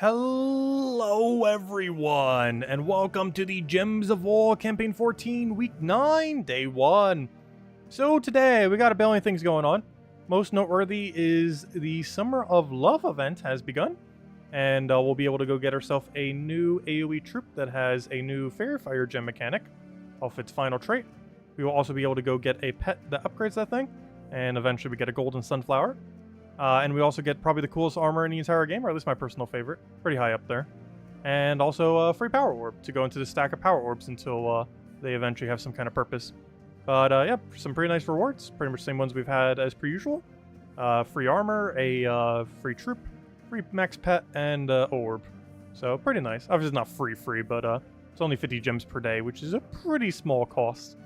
Hello everyone, and welcome to the Gems of War Campaign 14, Week 9, Day 1. So today, we got a billion things going on. Most noteworthy is the Summer of Love event has begun, and we'll be able to go get ourselves a new AoE troop that has a new Fairy Fire gem mechanic off its final trait. We will also be able to go get a pet that upgrades that thing, and eventually we get a golden sunflower. And we also get probably the coolest armor in the entire game, or at least my personal favorite. Pretty high up there. And also a free power orb to go into the stack of power orbs until they eventually have some kind of purpose. But yeah, some pretty nice rewards. Pretty much the same ones we've had as per usual. Free armor, a free troop, free max pet, and orb. So pretty nice. Obviously not free, but it's only 50 gems per day, which is a pretty small cost.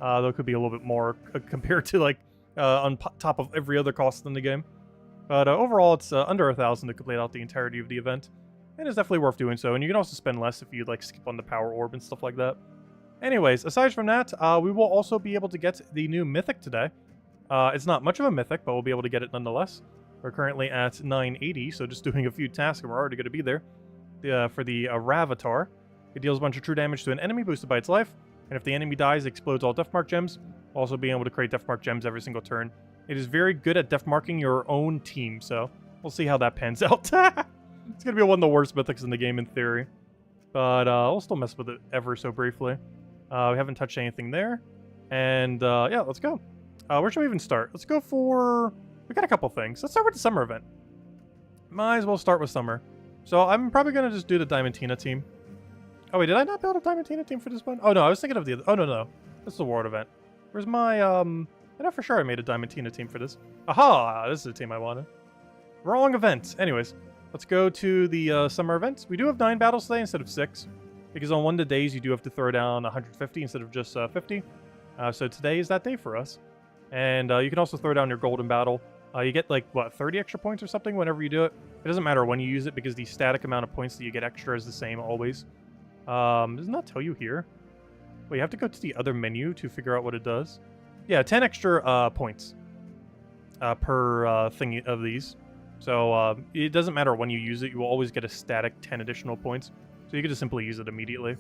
Though it could be a little bit more compared to like on top of every other cost in the game. But overall, it's under 1,000 to complete out the entirety of the event, and it's definitely worth doing so. And you can also spend less if you like skip on the power orb and stuff like that. Anyways, aside from that, we will also be able to get the new Mythic today. It's not much of a Mythic, but we'll be able to get it nonetheless. We're currently at 980, so just doing a few tasks, and we're already going to be there. For the Aravatar, it deals a bunch of true damage to an enemy boosted by its life, and if the enemy dies, it explodes all deathmark gems. Also being able to create deathmark gems every single turn. It is very good at deathmarking your own team, so we'll see how that pans out. It's going to be one of the worst mythics in the game in theory. But we'll still mess with it ever so briefly. We haven't touched anything there. And yeah, let's go. Where should we even start? Let's go for... We got a couple things. Let's start with the summer event. Might as well start with summer. So I'm probably going to just do the Diamantina team. Oh wait, did I not build a Diamantina team for this one? Oh no, I was thinking of the other... Oh no. That's the Ward event. Where's my... I know for sure I made a Diamantina team for this. Aha! This is the team I wanted. Wrong event. Anyways, let's go to the summer events. We do have 9 battles today instead of 6. Because on one of the days you do have to throw down 150 instead of just 50. So today is that day for us. And you can also throw down your golden battle. You get like, what, 30 extra points or something whenever you do it. It doesn't matter when you use it because the static amount of points that you get extra is the same always. Doesn't that tell you here? Well, you have to go to the other menu to figure out what it does. Yeah, 10 extra points per thing of these. So it doesn't matter when you use it. You will always get a static 10 additional points. So you can just simply use it immediately.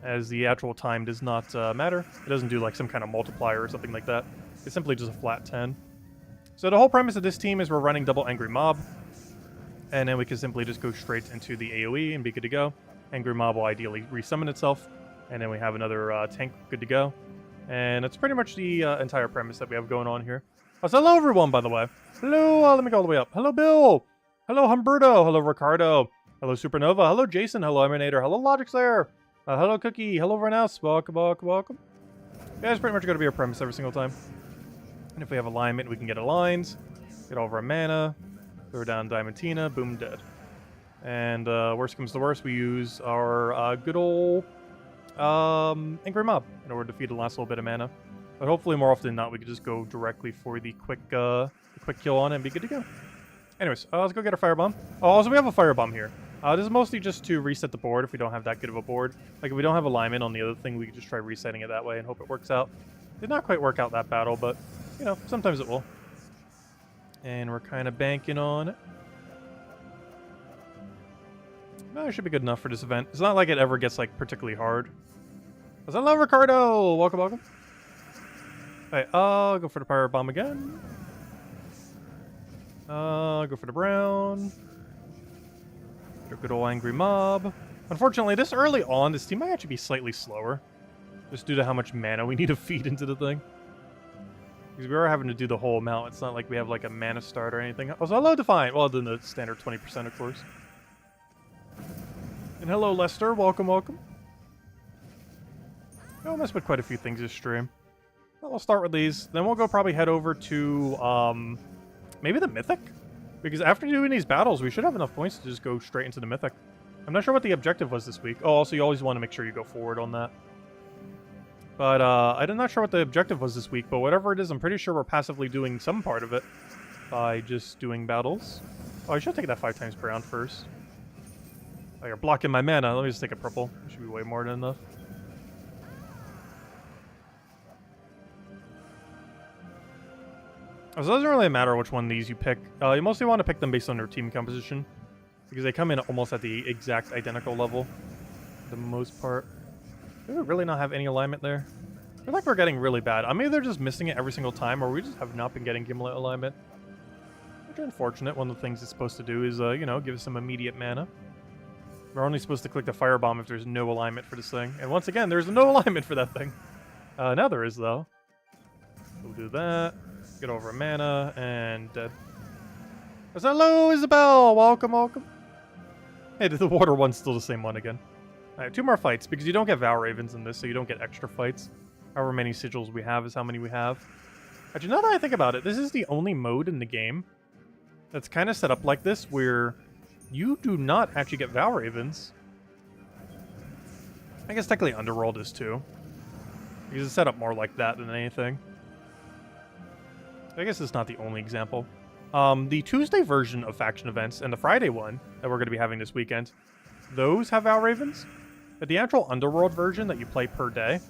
As the actual time does not matter. It doesn't do like some kind of multiplier or something like that. It's simply just a flat 10. So the whole premise of this team is we're running double Angry Mob. And then we can simply just go straight into the AoE and be good to go. Angry Mob will ideally resummon itself. And then we have another tank good to go. And it's pretty much the entire premise that we have going on here. Oh, so hello everyone, by the way. Hello, let me go all the way up. Hello, Bill. Hello, Humberto. Hello, Ricardo. Hello, Supernova. Hello, Jason. Hello, Emanator. Hello, Logic Slayer. Hello, Cookie. Hello, everyone else. Welcome. Yeah, it's pretty much going to be our premise every single time. And if we have alignment, we can get aligned. Get all of our mana. Throw down Diamantina. Boom, dead. And worst comes to worst, we use our good old... Angry Mob in order to defeat the last little bit of mana. But hopefully more often than not we could just go directly for the quick kill on it and be good to go. Anyways, let's go get a firebomb. Oh, also we have a firebomb here. This is mostly just to reset the board if we don't have that good of a board. Like if we don't have alignment on the other thing, we can just try resetting it that way and hope it works out. Did not quite work out that battle, but you know, sometimes it will. And we're kind of banking on it. No, it should be good enough for this event. It's not like it ever gets like particularly hard. Hello, Ricardo! Welcome. Alright, I'll go for the Pyro Bomb again. Go for the Brown. Your good old Angry Mob. Unfortunately, this early on, this team might actually be slightly slower. Just due to how much mana we need to feed into the thing. Because we are having to do the whole amount. It's not like we have like a mana start or anything. Also, hello, Defiant. Well, then the standard 20%, of course. And hello, Lester. Welcome. I'll mess with quite a few things this stream. Well, we'll start with these. Then we'll go probably head over to, maybe the Mythic? Because after doing these battles, we should have enough points to just go straight into the Mythic. I'm not sure what the objective was this week. Oh, also, you always want to make sure you go forward on that. But, I'm not sure what the objective was this week, but whatever it is, I'm pretty sure we're passively doing some part of it by just doing battles. Oh, I should take that 5 times per round first. Oh, you're blocking my mana. Let me just take a purple. It should be way more than enough. So it doesn't really matter which one of these you pick. You mostly want to pick them based on their team composition. because they come in almost at the exact identical level for the most part. Do we really not have any alignment there? I feel like we're getting really bad. I'm either just missing it every single time, or we just have not been getting Gimlet alignment. Which is unfortunate. One of the things it's supposed to do is, you know, give us some immediate mana. We're only supposed to click the Firebomb if there's no alignment for this thing. And once again, there's no alignment for that thing. Now there is, though. We'll do that. Get over mana, and dead. Hello, Isabel! Welcome, welcome. Hey, the water one's still the same one again. Alright, 2 more fights, because you don't get Vow Ravens in this, so you don't get extra fights. However many sigils we have is how many we have. Actually, now that I think about it, this is the only mode in the game that's kind of set up like this, where you do not actually get Vow Ravens. I guess technically Underworld is too, because it's set up more like that than anything. I guess it's not the only example. The Tuesday version of faction events and the Friday one that we're going to be having this weekend, those have Vow Ravens. But the actual Underworld version that you play per day,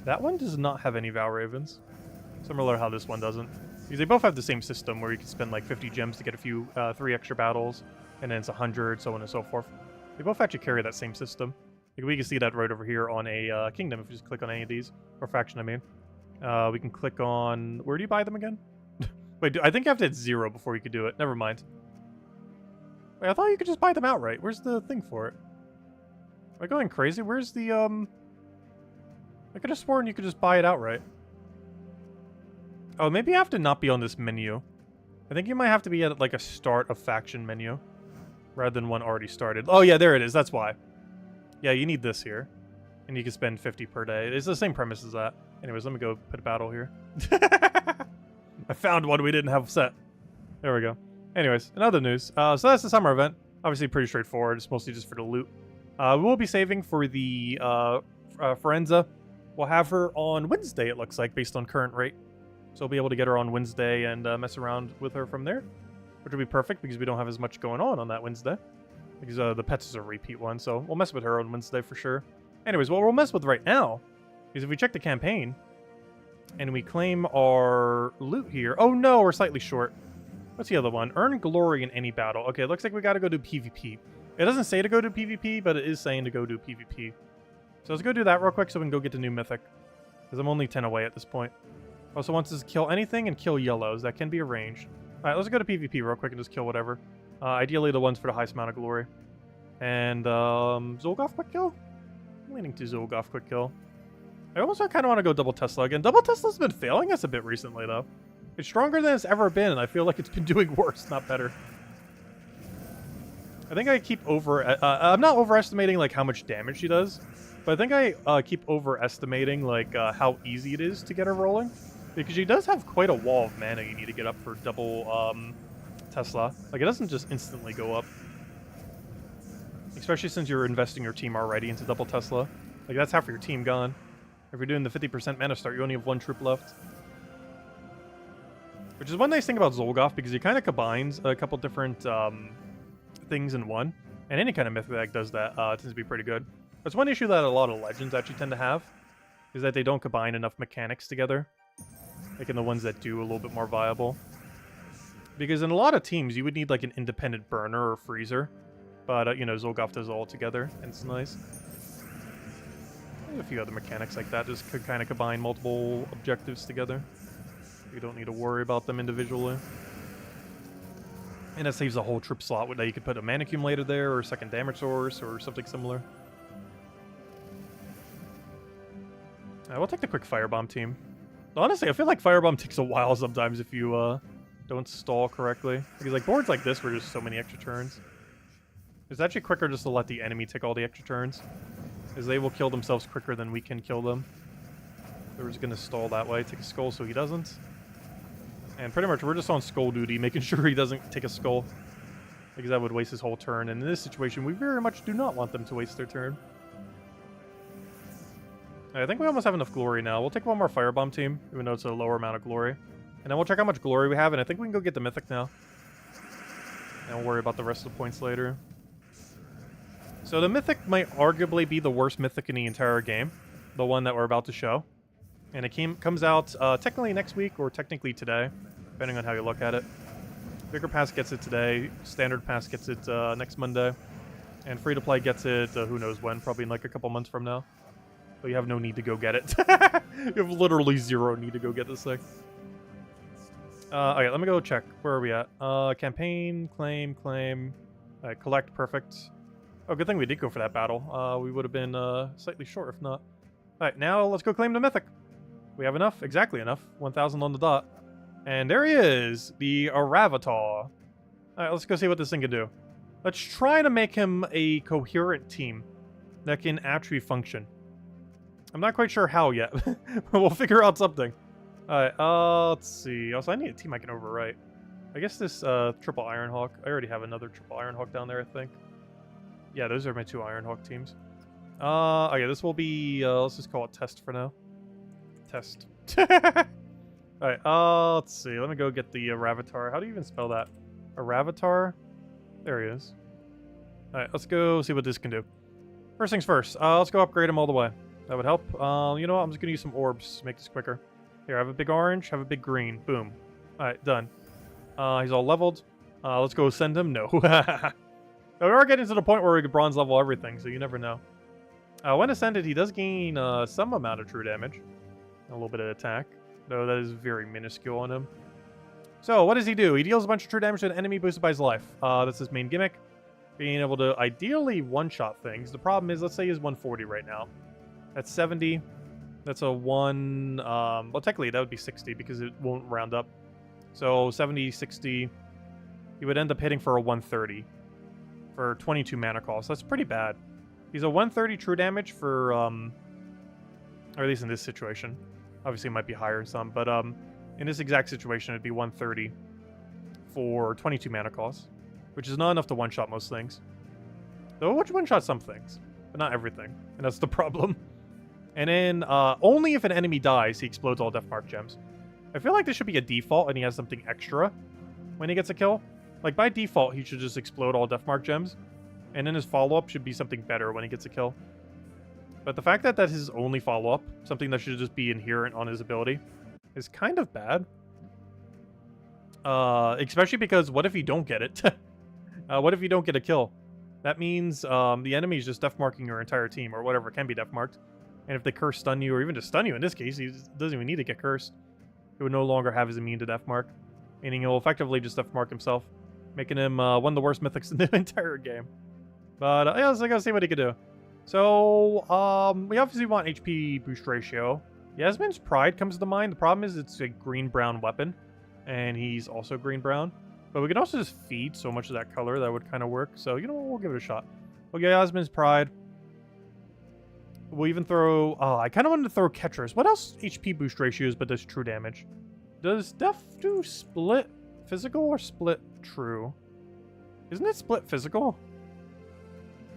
that one does not have any Vow Ravens. Similar to how this one doesn't. Because they both have the same system where you can spend like 50 gems to get a few, 3 extra battles, and then it's 100, so on and so forth. They both actually carry that same system. Like we can see that right over here on a kingdom if you just click on any of these, or faction I mean. We can click on, where do you buy them again? Wait, I think you have to hit 0 before you could do it. Never mind. Wait, I thought you could just buy them outright. Where's the thing for it? Am I going crazy? Where's the, I could have sworn you could just buy it outright. Oh, maybe you have to not be on this menu. I think you might have to be at, like, a start of faction menu, rather than one already started. Oh, yeah, there it is. That's why. Yeah, you need this here. And you can spend 50 per day. It's the same premise as that. Anyways, let me go put a battle here. I found one we didn't have set. There we go. Anyways, in other news, so that's the summer event. Obviously pretty straightforward. It's mostly just for the loot. We will be saving for the Forenza. We'll have her on Wednesday, it looks like, based on current rate. So we'll be able to get her on Wednesday and mess around with her from there. Which will be perfect because we don't have as much going on that Wednesday. Because the pets is a repeat one, so we'll mess with her on Wednesday for sure. Anyways, what we'll mess with right now is if we check the campaign, and we claim our loot here. Oh no, we're slightly short. What's the other one? Earn glory in any battle. Okay, it looks like we gotta go do PvP. It doesn't say to go do PvP, but it is saying to go do PvP. So let's go do that real quick so we can go get the new Mythic. Because I'm only 10 away at this point. Also wants us to kill anything and kill yellows. That can be arranged. Alright, let's go to PvP real quick and just kill whatever. Ideally the ones for the highest amount of glory. And, Zolgoth quick kill? I'm leaning to Zolgoth quick kill. I also kind of want to go double Tesla again. Double Tesla's been failing us a bit recently, though. It's stronger than it's ever been, and I feel like it's been doing worse, not better. I think I keep I'm not overestimating, like, how much damage she does, but I think I keep overestimating, like, how easy it is to get her rolling. Because she does have quite a wall of mana you need to get up for double, Tesla. Like, it doesn't just instantly go up. Especially since you're investing your team already into double Tesla. Like, that's half of your team gone. If you're doing the 50% mana start, you only have 1 troop left. Which is one nice thing about Zolgoth, because he kind of combines a couple different things in one. And any kind of Mythic deck does that. It tends to be pretty good. That's one issue that a lot of Legends actually tend to have, is that they don't combine enough mechanics together. Like in the ones that do a little bit more viable. Because in a lot of teams, you would need like an independent burner or freezer. But, you know, Zolgoth does it all together, and it's nice. There's a few other mechanics like that, just could kind of combine multiple objectives together. You don't need to worry about them individually. And that saves a whole trip slot that you could put a mana accumulator there, or a second damage source, or something similar. We'll take the quick Firebomb team. Honestly, I feel like Firebomb takes a while sometimes if you don't stall correctly. Because like boards like this where there's so many extra turns. It's actually quicker just to let the enemy take all the extra turns. Because they will kill themselves quicker than we can kill them. They're just going to stall that way, take a skull so he doesn't. And pretty much we're just on skull duty, making sure he doesn't take a skull. Because that would waste his whole turn. And in this situation, we very much do not want them to waste their turn. I think we almost have enough glory now. We'll take one more Firebomb team, even though it's a lower amount of glory. And then we'll check how much glory we have, and I think we can go get the Mythic now. And we'll worry about the rest of the points later. So the Mythic might arguably be the worst Mythic in the entire game. The one that we're about to show. And it comes out technically next week, or technically today, depending on how you look at it. We Bigger Pass gets it today. Standard Pass gets it next Monday. And Free-to-Play gets it who knows when, probably in like a couple months from now. But you have no need to go get it. You have literally zero need to go get this thing. Okay, let me go check. Where are we at? Campaign, claim. Collect, perfect. Oh, good thing we did go for that battle. We would have been slightly short if not. Alright, now let's go claim the Mythic. We have enough, exactly enough. 1,000 on the dot. And there he is, the Aravatar. Alright, let's go see what this thing can do. Let's try to make him a coherent team that can actually function. I'm not quite sure how yet, but we'll figure out something. Alright, let's see. Also, I need a team I can overwrite. I guess this triple Ironhawk. I already have another triple Ironhawk down there, I think. Yeah, those are my 2 Ironhawk teams. Okay, this will be, let's just call it test for now. Test. Alright, let's see. Let me go get the Aravatar. How do you even spell that? Aravatar? There he is. Alright, let's go see what this can do. First things first, let's go upgrade him all the way. That would help. You know what? I'm just going to use some orbs to make this quicker. Here, have a big orange, have a big green. Boom. Alright, done. He's all leveled. Let's go send him. No. We are getting to the point where we could bronze level everything, so you never know. When ascended, he does gain some amount of true damage. A little bit of attack, though that is very minuscule on him. So, what does he do? He deals a bunch of true damage to an enemy boosted by his life. That's his main gimmick. Being able to ideally one-shot things. The problem is, let's say he's 140 right now. That's 70. That's a 1... well, technically, that would be 60 because it won't round up. So, 70, 60. He would end up hitting for a 130. For 22 mana cost. That's pretty bad. He's a 130 true damage for... or at least in this situation. Obviously, it might be higher in some, but in this exact situation, it'd be 130 for 22 mana cost, which is not enough to one-shot most things. Though it would one-shot some things, but not everything, and that's the problem. And then, only if an enemy dies, he explodes all Deathmark gems. I feel like this should be a default, and he has something extra when he gets a kill. Like, by default, he should just explode all Deathmark gems, and then his follow-up should be something better when he gets a kill. But the fact that that's his only follow-up, something that should just be inherent on his ability, is kind of bad. Especially because what if you don't get it? What if you don't get a kill? That means the enemy is just deathmarking your entire team, or whatever can be deathmarked. And if they curse stun you, or even just stun you in this case, he doesn't even need to get cursed. He would no longer have his immune to deathmark, meaning he'll effectively just deathmark himself, making him one of the worst mythics in the entire game. But yeah, let's go see what he could do. So, we obviously want HP boost ratio. Yasmin's Pride comes to mind. The problem is it's a green-brown weapon, and he's also green-brown. But we can also just feed so much of that color that would kind of work. So, you know what? We'll give it a shot. We'll get Yasmin's Pride. We'll even throw... I kind of wanted to throw Ketras. What else HP boost ratios but does true damage? Does Def do split physical or split true? Isn't it split physical?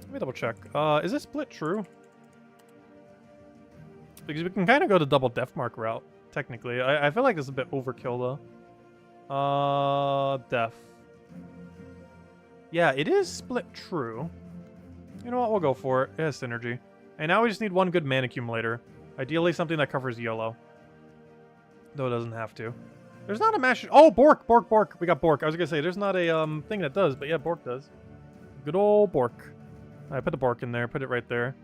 Let me double check. Is it split true? Because we can kind of go the double Deathmark route, technically. I feel like this is a bit overkill, though. Def. Yeah, it is split true. You know what? We'll go for it. It has synergy. And now we just need one good mana accumulator. Ideally, something that covers yellow. Though it doesn't have to. There's not a mash... Oh, Bork! Bork, Bork! We got Bork. I was gonna say, there's not a thing that does, but yeah, Bork does. Good old Bork. I put the Bork in there, put it right there.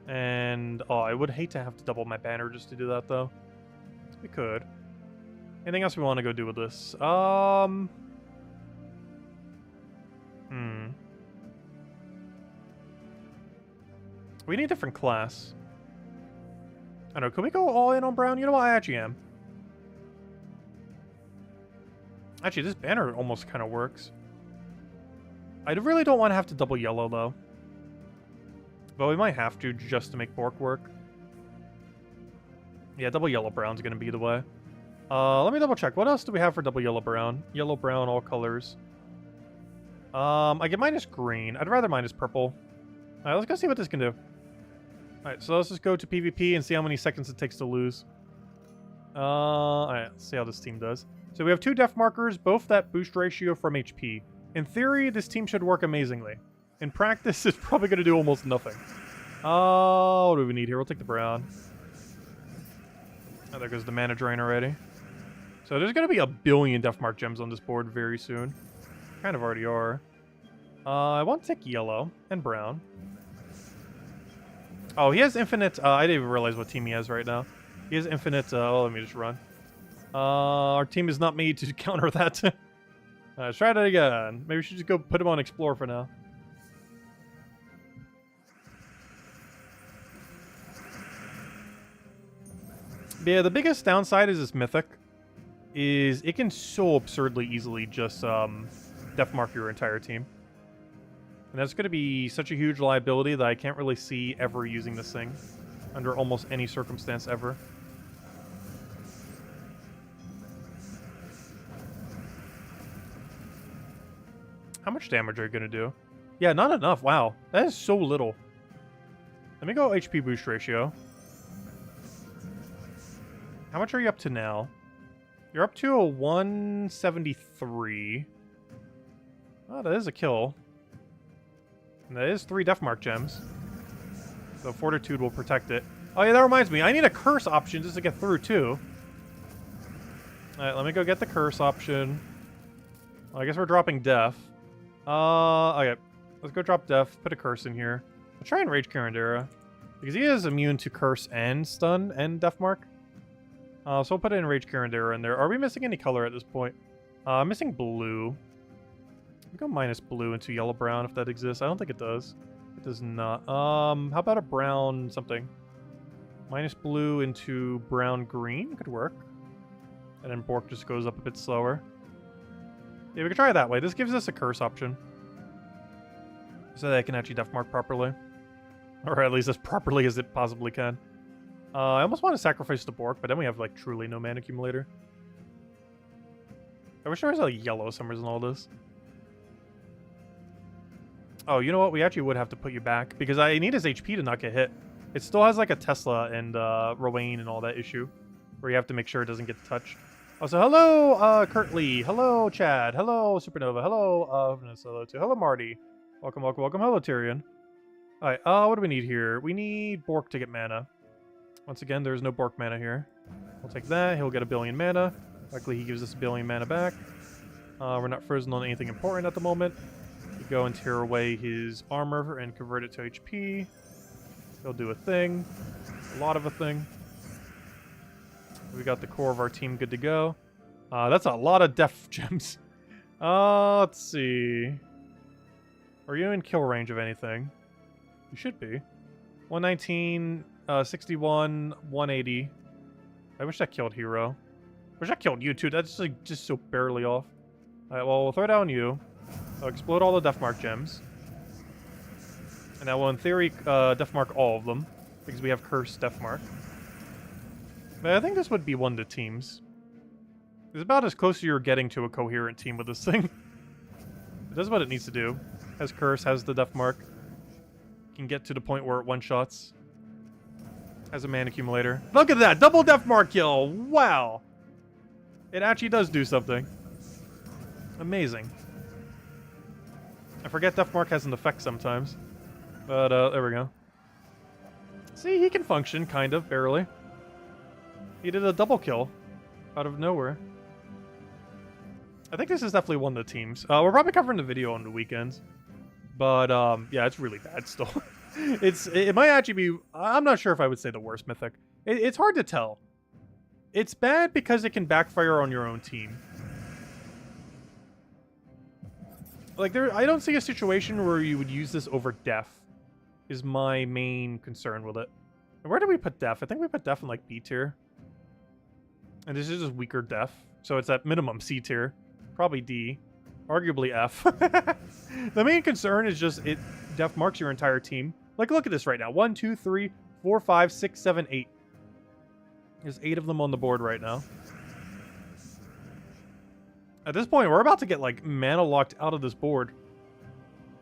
And, oh, I would hate to have to double my banner just to do that, though. We could. Anything else we want to go do with this? We need a different class. I don't know, can we go all in on brown? You know what, I actually am. Actually, this banner almost kind of works. I really don't want to have to double yellow, though. But we might have to just to make Bork work. Yeah, double yellow-brown's going to be the way. Let me double check. What else do we have for double yellow-brown? Yellow-brown, all colors. I get minus green. I'd rather minus purple. Alright, let's go see what this can do. Alright, so let's just go to PvP and see how many seconds it takes to lose. Alright, let's see how this team does. So we have 2 def markers, both that boost ratio from HP. In theory, this team should work amazingly. In practice, it's probably going to do almost nothing. What do we need here? We'll take the brown. Oh, there goes the mana drain already. So there's going to be a billion Deathmark gems on this board very soon. Kind of already are. I want to take yellow and brown. Oh, he has infinite... I didn't even realize what team he has right now. He has infinite... oh, let me just run. Our team is not made to counter that. Let's try that again. Maybe we should just go put him on Explore for now. But yeah, the biggest downside is this Mythic. Is it can so absurdly easily just death mark your entire team. And that's going to be such a huge liability that I can't really see ever using this thing under almost any circumstance ever. How much damage are you going to do? Yeah, not enough. Wow. That is so little. Let me go HP boost ratio. How much are you up to now? You're up to a 173. Oh, that is a kill. And that is 3 Deathmark gems. So Fortitude will protect it. Oh yeah, that reminds me. I need a curse option just to get through, too. Alright, let me go get the curse option. Well, I guess we're dropping Death. Okay. Let's go drop Death. Put a curse in here. I'll try and Rage Carandera. Because he is immune to curse and stun and Deathmark. So we'll put in Rage Carandera in there. Are we missing any color at this point? I'm missing blue. We go minus blue into yellow brown if that exists. I don't think it does. It does not. How about a brown something? Minus blue into brown green could work. And then Bork just goes up a bit slower. Yeah, we could try it that way. This gives us a curse option. So that I can actually Deathmark properly. Or at least as properly as it possibly can. I almost want to sacrifice the Bork, but then we have, like, truly no mana accumulator. I wish there was, like, yellow summers in all this. Oh, you know what? We actually would have to put you back, because I need his HP to not get hit. It still has, like, a Tesla and Rowan and all that issue, where you have to make sure it doesn't get touched. Oh, so hello, Kurtley. Hello, Chad. Hello, Supernova. Hello, hello, too. Hello, Marty. Welcome, welcome, welcome. Hello, Tyrion. Alright, what do we need here? We need Bork to get mana. Once again, there's no Bork mana here. We'll take that. He'll get a billion mana. Likely he gives us a billion mana back. We're not frozen on anything important at the moment. We go and tear away his armor and convert it to HP. He'll do a thing. A lot of a thing. We got the core of our team good to go. That's a lot of def gems. Let's see. Are you in kill range of anything? You should be. 119... 61, 180. I wish that killed Hero. I wish that killed you too. That's like just so barely off. Alright, well, we'll throw down you. I'll explode all the Deathmark gems. And I will, in theory, Deathmark all of them. Because we have Cursed Deathmark. But I think this would be one of the teams. It's about as close as you're getting to a coherent team with this thing. It does what it needs to do. Has Curse, has the Deathmark. Can get to the point where it one-shots. Has a mana accumulator. Look at that! Double Deathmark kill! Wow! It actually does do something. Amazing. I forget Deathmark has an effect sometimes. But, there we go. See, he can function, kind of, barely. He did a double kill. Out of nowhere. I think this is definitely one of the teams. We're probably covering the video on the weekends. But, yeah, it's really bad still. It might actually be... I'm not sure if I would say the worst Mythic. It's hard to tell. It's bad because it can backfire on your own team. Like, I don't see a situation where you would use this over Def. Is my main concern with it. And where do we put Def? I think we put Def in, like, B tier. And this is just weaker Def. So it's at minimum C tier. Probably D. Arguably F. The main concern is just Def marks your entire team. Like, look at this right now. 1, 2, 3, 4, 5, 6, 7, 8. There's 8 of them on the board right now. At this point, we're about to get, like, mana locked out of this board.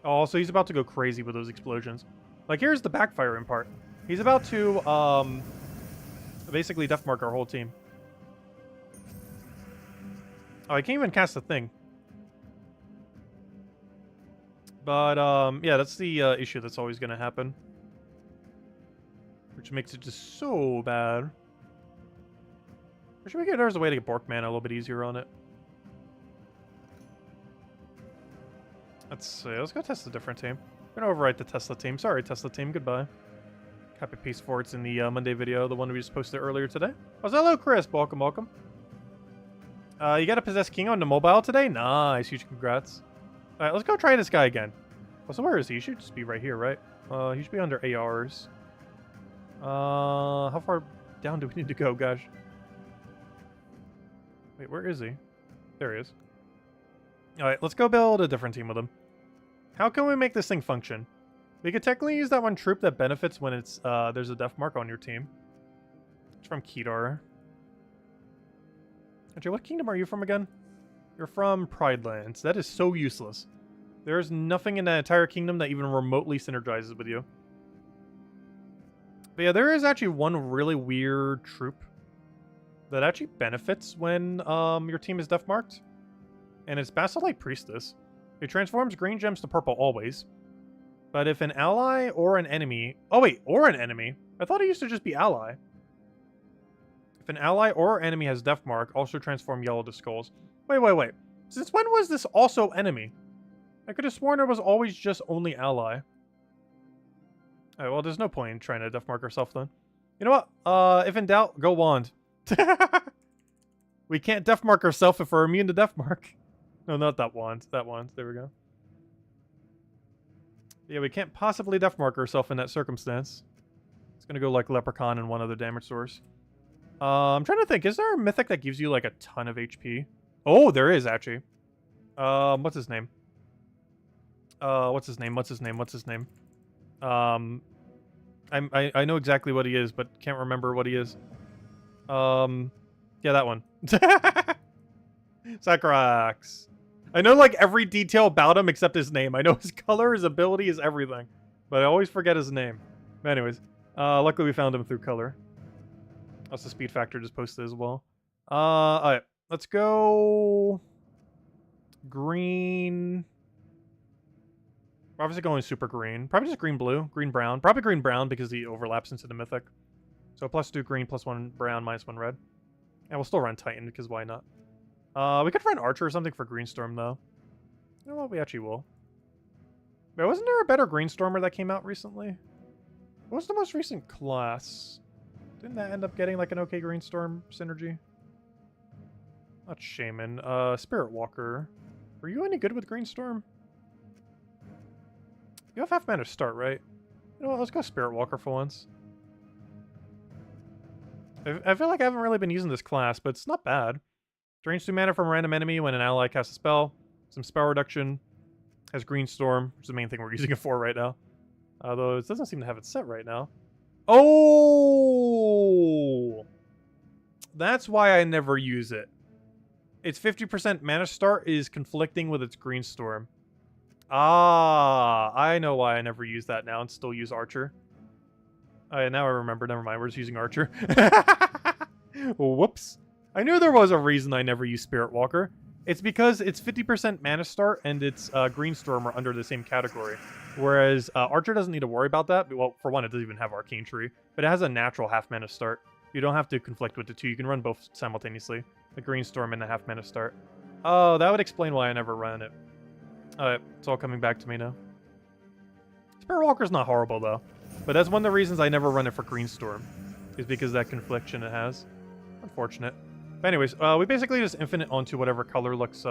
Oh, so he's about to go crazy with those explosions. Like, here's the backfiring part. He's about to, basically Def mark our whole team. Oh, I can't even cast a thing. But, yeah, that's the issue that's always going to happen. Which makes it just so bad. Or should we get... There's a way to get Bork mana a little bit easier on it. Let's see. Let's go test a different team. We're gonna overwrite the Tesla team. Sorry, Tesla team. Goodbye. Copy paste for it's in the Monday video, the one we just posted earlier today. Oh, hello, Chris. Welcome, welcome. You got to possess King on the mobile today? Nice. Huge congrats. All right, let's go try this guy again. Oh, so where is he? He should just be right here, right? He should be under ARs. How far down do we need to go, gosh? Wait, where is he? There he is. All right, let's go build a different team with him. How can we make this thing function? We could technically use that one troop that benefits when it's there's a death mark on your team. It's from Kedar. Actually, what kingdom are you from again? You're from Pridelands. That is so useless. There's nothing in that entire kingdom that even remotely synergizes with you. But yeah, there is actually one really weird troop that actually benefits when your team is death marked. And it's Basilite Priestess. It transforms green gems to purple always. But if an ally or an enemy... Oh wait, or an enemy. I thought it used to just be ally. If an ally or enemy has death mark, also transform yellow to skulls. Wait. Since when was this also enemy? I could have sworn it was always just only ally. Alright, well, there's no point in trying to death mark ourselves then. You know what? If in doubt, go wand. We can't death mark ourselves if we're immune to death mark. No, not that wand. That wand. There we go. Yeah, we can't possibly death mark ourselves in that circumstance. It's gonna go like Leprechaun and one other damage source. I'm trying to think. Is there a mythic that gives you like a ton of HP? Oh, there is actually. What's his name? What's his name? I know exactly what he is, but can't remember what he is. Yeah, that one. Sakurax. I know like every detail about him except his name. I know his color, his ability, his everything. But I always forget his name. But anyways, luckily we found him through color. Also, speed factor just posted as well. Alright, let's go... green... We're obviously going super green. Probably just green-blue, green-brown. Probably green-brown because he overlaps into the mythic. So +2 green, +1 brown, -1 red. And we'll still run Titan because why not? We could run Archer or something for Greenstorm, though. You know what? We actually will. Wait, wasn't there a better Greenstormer that came out recently? What was the most recent class? Didn't that end up getting like an okay Greenstorm synergy? Not Shaman. Spirit Walker. Were you any good with Greenstorm? You have half mana to start, right? You know what? Let's go Spirit Walker for once. I feel like I haven't really been using this class, but it's not bad. Drains 2 mana from a random enemy when an ally casts a spell. Some spell reduction. Has Greenstorm, which is the main thing we're using it for right now. Although it doesn't seem to have it set right now. Oh! That's why I never use it. Its 50% mana start is conflicting with its Greenstorm. Ah, I know why I never use that now and still use Archer. Oh, yeah, now I remember. Never mind, we're just using Archer. Whoops. I knew there was a reason I never use Spirit Walker. It's because it's 50% mana start and its Greenstorm are under the same category. Whereas Archer doesn't need to worry about that. Well, for one, it doesn't even have Arcane Tree. But it has a natural half mana start. You don't have to conflict with the two. You can run both simultaneously. The Greenstorm and the half mana start. Oh, that would explain why I never ran it. Alright, it's all coming back to me now. Spirit Walker's not horrible, though. But that's one of the reasons I never run it for Greenstorm. Is because of that confliction it has. Unfortunate. But anyways, we basically just infinite onto whatever color looks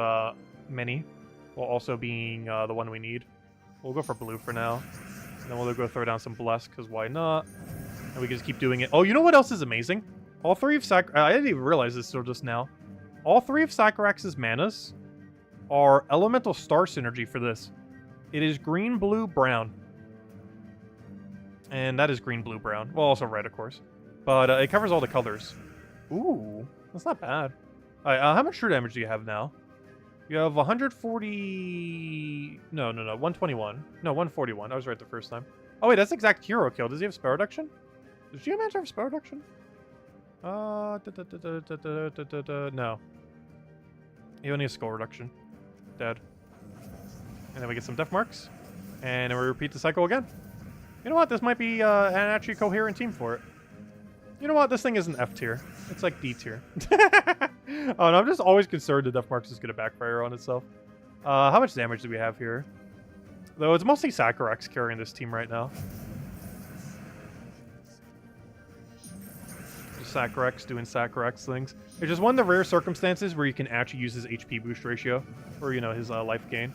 mini. While also being the one we need. We'll go for blue for now. And then we'll go throw down some Bless, because why not? And we can just keep doing it. Oh, you know what else is amazing? All three of I didn't even realize this till just now. All three of Sakurax's manas are Elemental Star synergy for this. It is green, blue, brown. And that is green, blue, brown. Well, also red, of course. But it covers all the colors. Ooh, that's not bad. Alright, how much true damage do you have now? You have 140... No, 121. No, 141. I was right the first time. Oh, wait, that's exact hero kill. Does he have spell reduction? Does Geomancer have spell reduction? No. He only has skull reduction. Dead. And then we get some death marks. And then we repeat the cycle again. You know what? This might be an actually coherent team for it. You know what? This thing isn't F tier. It's like D tier. Oh, and I'm just always concerned the death marks is going to backfire on itself. How much damage do we have here? Though it's mostly Sacrax carrying this team right now. Sacrax doing Sacrax things. It's just one of the rare circumstances where you can actually use his HP boost ratio, or, you know, his life gain.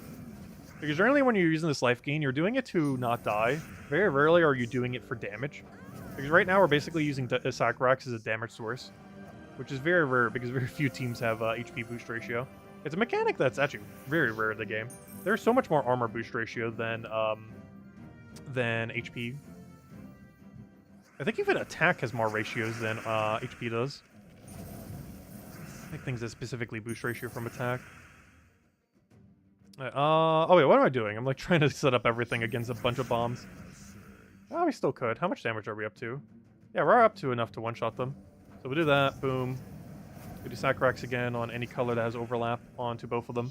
Because generally when you're using this life gain, you're doing it to not die. Very rarely are you doing it for damage. Because right now we're basically using Sacrax as a damage source, which is very rare because very few teams have HP boost ratio. It's a mechanic that's actually very rare in the game. There's so much more armor boost ratio than HP. I think even attack has more ratios than HP does. I think things that specifically boost ratio from attack. Oh wait, what am I doing? I'm like trying to set up everything against a bunch of bombs. Oh, we still could. How much damage are we up to? Yeah, we're up to enough to one-shot them. So we'll do that, boom. We do Sacrax again on any color that has overlap onto both of them,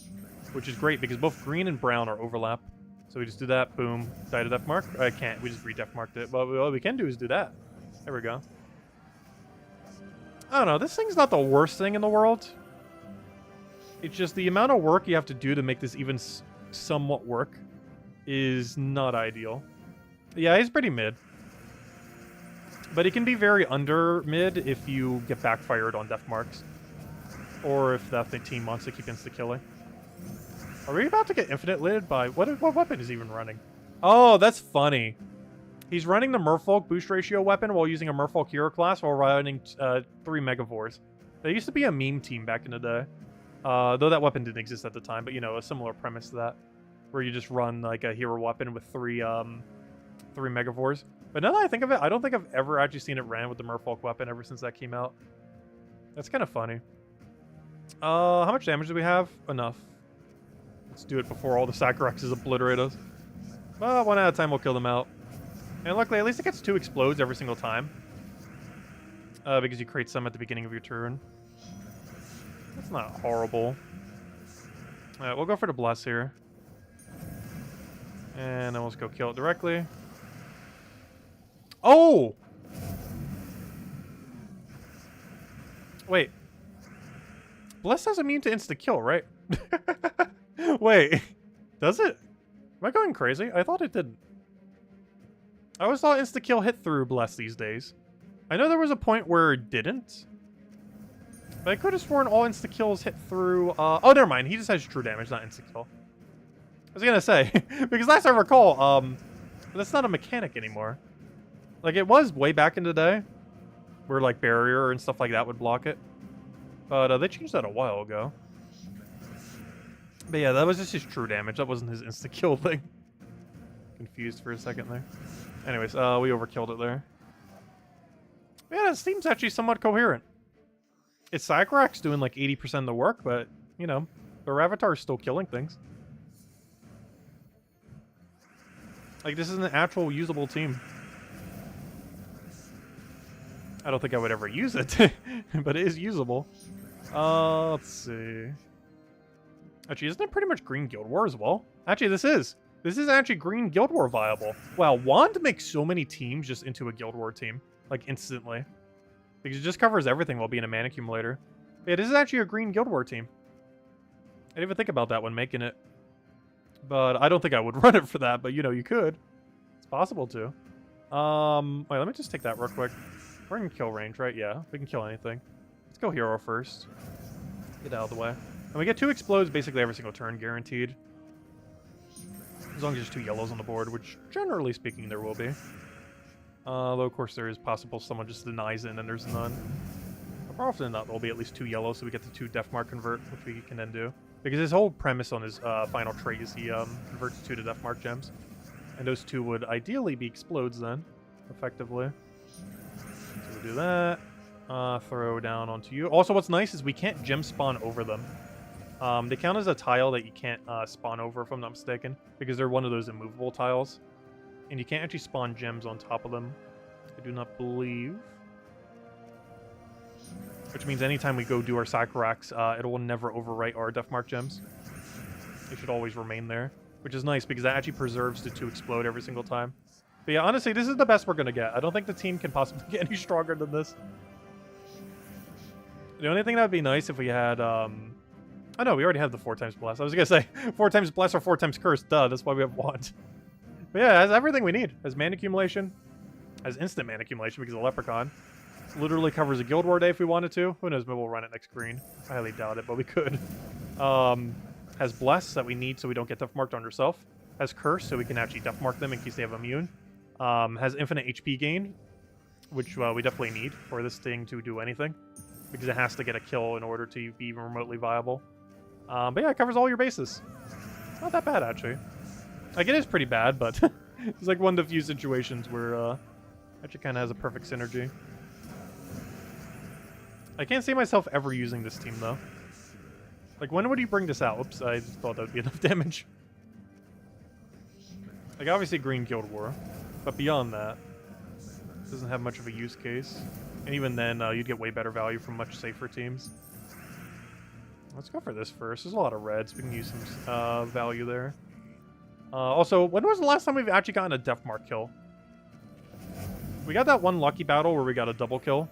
which is great because both green and brown are overlap. So we just do that, boom, die to death mark. I can't, we just re-death marked it. But what we can do is do that. There we go. I don't know, this thing's not the worst thing in the world. It's just the amount of work you have to do to make this even somewhat work is not ideal. Yeah, he's pretty mid. But he can be very under mid if you get backfired on death marks. Or if the team wants to keep insta-killing. Are we about to get infinite lid by... What weapon is he even running? Oh, that's funny. He's running the Merfolk boost ratio weapon while using a Merfolk hero class while running 3 Megavores. They used to be a meme team back in the day. Though that weapon didn't exist at the time, but you know, a similar premise to that. Where you just run like a hero weapon with 3 Megavores. But now that I think of it, I don't think I've ever actually seen it ran with the Merfolk weapon ever since that came out. That's kind of funny. How much damage do we have? Enough. Let's do it before all the Sacraxes obliterate us. Well, one at a time we'll kill them out. And luckily, at least it gets 2 explodes every single time. Because you create some at the beginning of your turn. That's not horrible. Alright, we'll go for the Bless here. And then we'll just go kill it directly. Oh! Wait. Bless has immune to insta-kill, right? Wait. Does it? Am I going crazy? I thought it didn't. I always thought insta-kill hit through Bless these days. I know there was a point where it didn't. But I could have sworn all insta-kills hit through... oh, never mind. He just has true damage, not insta-kill. I was gonna say, because last I recall, that's not a mechanic anymore. Like, it was way back in the day, where, like, barrier and stuff like that would block it. But they changed that a while ago. But yeah, that was just his true damage. That wasn't his insta-kill thing. Confused for a second there. Anyways, we overkilled it there. Yeah, this team's actually somewhat coherent. It's Sacrax doing, like, 80% of the work, but, you know, the Aravatar is still killing things. Like, this is an actual usable team. I don't think I would ever use it, but it is usable. Let's see. Actually, isn't it pretty much Green Guild War as well? Actually, this is. This is actually Green Guild War viable. Wow, Wand makes so many teams just into a Guild War team. Like, instantly. Because it just covers everything while being a mana accumulator. Yeah, this is actually a Green Guild War team. I didn't even think about that when making it. But I don't think I would run it for that, but, you know, you could. It's possible to. Wait, let me just take that real quick. We're in kill range, right? Yeah, we can kill anything. Let's go hero first. Get out of the way. And we get 2 explodes basically every single turn, guaranteed. As long as there's 2 yellows on the board, which generally speaking there will be. Though of course there is possible someone just denies it and then there's none. But more often than not, there'll be at least 2 yellows, so we get the 2 Death Mark convert, which we can then do. Because his whole premise on his final trait is he converts 2 to Death Mark gems. And those 2 would ideally be explodes then, effectively. So we'll do that. Throw down onto you. Also, what's nice is we can't gem spawn over them. They count as a tile that you can't spawn over, if I'm not mistaken, because they're one of those immovable tiles. And you can't actually spawn gems on top of them, I do not believe. Which means anytime we go do our Sacrax, it will never overwrite our Death Mark gems. They should always remain there, which is nice because that actually preserves the 2 explode every single time. But yeah, honestly, this is the best we're going to get. I don't think the team can possibly get any stronger than this. The only thing that would be nice if we had Oh no, we already have the 4 times bless. I was gonna say 4 times bless or 4 times curse. Duh, that's why we have want. But yeah, it has everything we need. It has mana accumulation. Has instant mana accumulation because of Leprechaun. It literally covers a Guild War day if we wanted to. Who knows, maybe we'll run it next green. I highly doubt it, but we could. Has bless that we need so we don't get death marked on ourselves. Has curse so we can actually death mark them in case they have immune. Has infinite HP gain, which we definitely need for this thing to do anything. Because it has to get a kill in order to be even remotely viable. But yeah, it covers all your bases. It's not that bad, actually. Like, it is pretty bad, but it's like one of the few situations where actually kind of has a perfect synergy. I can't see myself ever using this team, though. Like, when would you bring this out? Oops, I just thought that would be enough damage. Like, obviously Green Guild War, but beyond that, it doesn't have much of a use case. And even then, you'd get way better value from much safer teams. Let's go for this first. There's a lot of reds. We can use some value there. Also, when was the last time we've actually gotten a Death Mark kill? We got that one lucky battle where we got a double kill.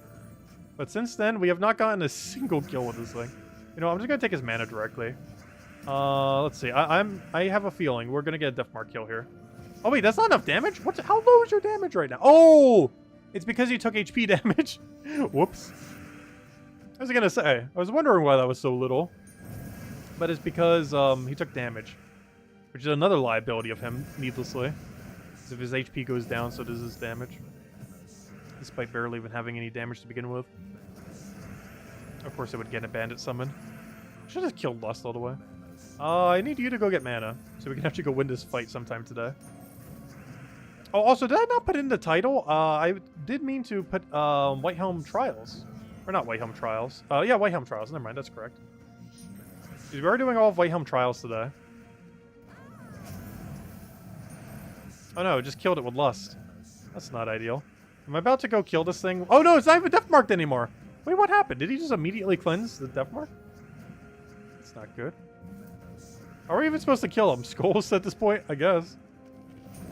But since then, we have not gotten a single kill with this thing. You know, I'm just going to take his mana directly. Let's see. I have a feeling we're going to get a Death Mark kill here. Oh, wait, that's not enough damage? How low is your damage right now? Oh! It's because you took HP damage. Whoops. I was going to say, I was wondering why that was so little. But it's because he took damage. Which is another liability of him, needlessly. Because if his HP goes down, so does his damage. Despite barely even having any damage to begin with. Of course, it would get a bandit summon. Should have killed Lust all the way. I need you to go get mana, so we can actually go win this fight sometime today. Oh, also, did I not put in the title? I did mean to put Whitehelm Trials. Or not Whitehelm Trials. Yeah, Whitehelm Trials. Never mind, that's correct. We are doing all of Whitehelm Trials today. Oh no, it just killed it with Lust. That's not ideal. Am I about to go kill this thing? Oh no, it's not even death marked anymore. Wait, what happened? Did he just immediately cleanse the death mark? That's not good. Are we even supposed to kill him? Skulls at this point, I guess.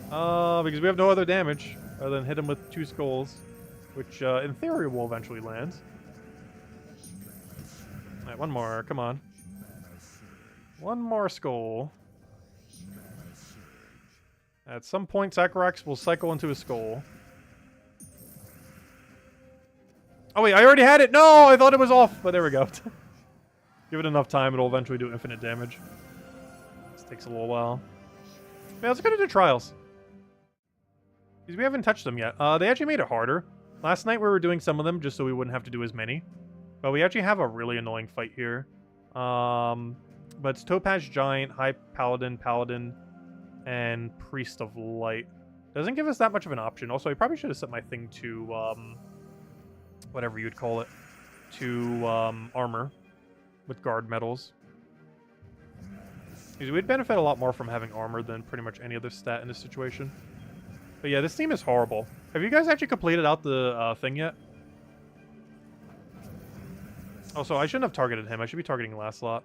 Because we have no other damage other than hit him with 2 skulls, which in theory will eventually land. Alright, one more. Come on. One more skull. At some point, Sakarax will cycle into a skull. Oh wait, I already had it! No! I thought it was off! But there we go. Give it enough time, it'll eventually do infinite damage. This takes a little while. Yeah, let's go to the trials. Because we haven't touched them yet. They actually made it harder. Last night we were doing some of them just so we wouldn't have to do as many. But we actually have a really annoying fight here. But it's Topaz Giant, High Paladin, Paladin, and Priest of Light. Doesn't give us that much of an option. Also, I probably should have set my thing to, whatever you'd call it, to armor with guard medals. Because we'd benefit a lot more from having armor than pretty much any other stat in this situation. But yeah, this team is horrible. Have you guys actually completed out the thing yet? Also, I shouldn't have targeted him. I should be targeting Lancelot.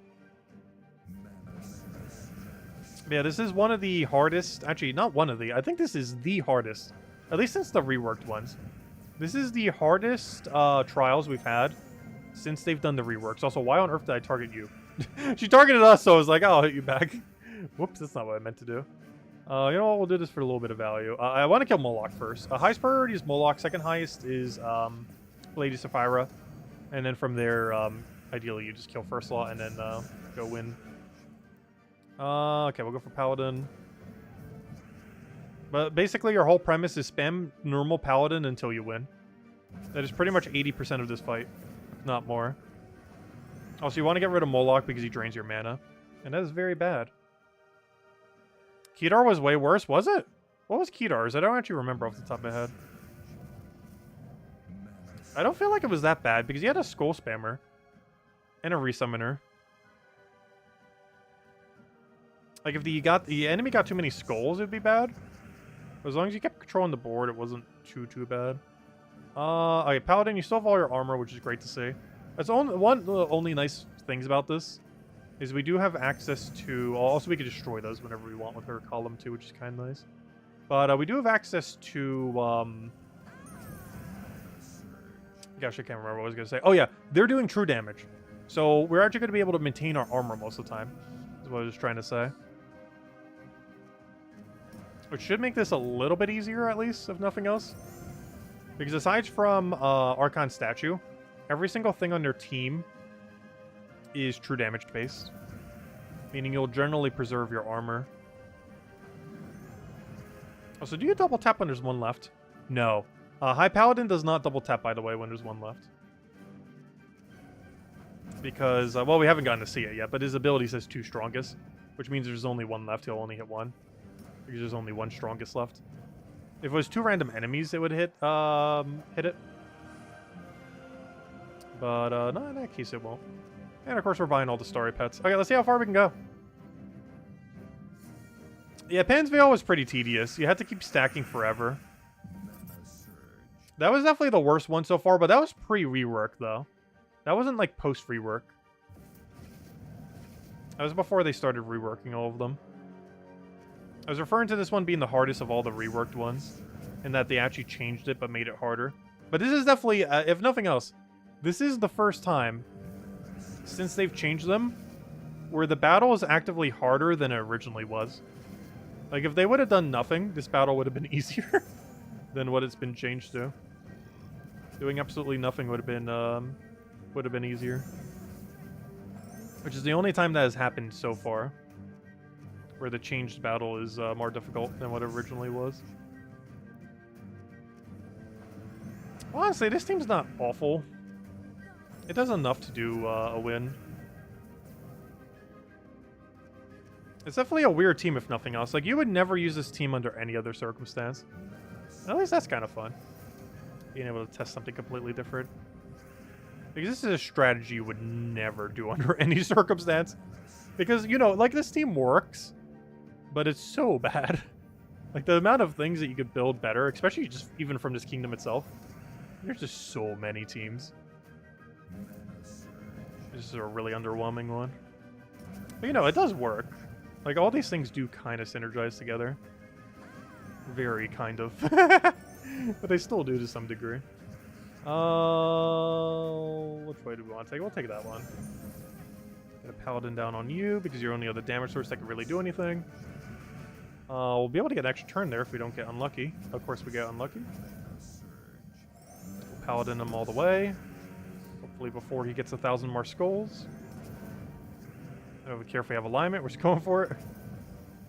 Yeah, this is one of the hardest... Actually, not one of the... I think this is the hardest. At least since the reworked ones. This is the hardest trials we've had since they've done the reworks. Also, why on earth did I target you? She targeted us, so I was like, oh, I'll hit you back. Whoops, that's not what I meant to do. You know what? We'll do this for a little bit of value. I want to kill Moloch first. Highest priority is Moloch. Second highest is Lady Sapphira. And then from there, ideally, you just kill first slot and then go win. Okay, we'll go for Paladin. But basically, your whole premise is spam normal Paladin until you win. That is pretty much 80% of this fight, if not more. Also, you want to get rid of Moloch because he drains your mana. And that is very bad. Kedar was way worse, was it? What was Kedar's? I don't actually remember off the top of my head. I don't feel like it was that bad because he had a Skull Spammer. And a Resummoner. Like, if the enemy got too many skulls, it'd be bad. But as long as you kept controlling the board, it wasn't too bad. Okay, Paladin, you still have all your armor, which is great to see. That's one of the only nice things about this, is we do have access to... Also, we can destroy those whenever we want with our column, too, which is kind of nice. But we do have access to... Gosh, I can't remember what I was going to say. Oh, yeah, they're doing true damage. So we're actually going to be able to maintain our armor most of the time, is what I was trying to say. Which should make this a little bit easier, at least, if nothing else. Because aside from Archon Statue, every single thing on their team is true damage based. Meaning you'll generally preserve your armor. Oh, so do you double tap when there's one left? No. High Paladin does not double tap, by the way, when there's one left. Because, well, we haven't gotten to see it yet, but his ability says 2 strongest, which means there's only one left. He'll only hit one. Because there's only one strongest left. If it was 2 random enemies, it would hit it. But, no, in that case it won't. And, of course, we're buying all the starry pets. Okay, let's see how far we can go. Yeah, Pan's Veil was pretty tedious. You had to keep stacking forever. That was definitely the worst one so far, but that was pre-rework, though. That wasn't, like, post-rework. That was before they started reworking all of them. I was referring to this one being the hardest of all the reworked ones, and that they actually changed it but made it harder. But this is definitely, if nothing else, this is the first time since they've changed them where the battle is actively harder than it originally was. Like, if they would have done nothing, this battle would have been easier than what it's been changed to. Doing absolutely nothing would have been easier. Which is the only time that has happened so far, where the changed battle is more difficult than what it originally was. Honestly, this team's not awful. It does enough to do a win. It's definitely a weird team, if nothing else. Like, you would never use this team under any other circumstance. At least that's kind of fun. Being able to test something completely different. Because this is a strategy you would never do under any circumstance. Because, you know, like, this team works, but it's so bad. Like, the amount of things that you could build better, especially just even from this kingdom itself. There's just so many teams. This is a really underwhelming one. But, you know, it does work. Like, all these things do kind of synergize together. Very kind of. But they still do to some degree. Which way do we want to take? We'll take that one. Get a Paladin down on you, because you're only other damage source that can really do anything. We'll be able to get an extra turn there if we don't get unlucky. Of course we get unlucky. We'll Paladin him all the way. Hopefully before he gets 1,000 more skulls. I don't care if we have alignment. We're just going for it.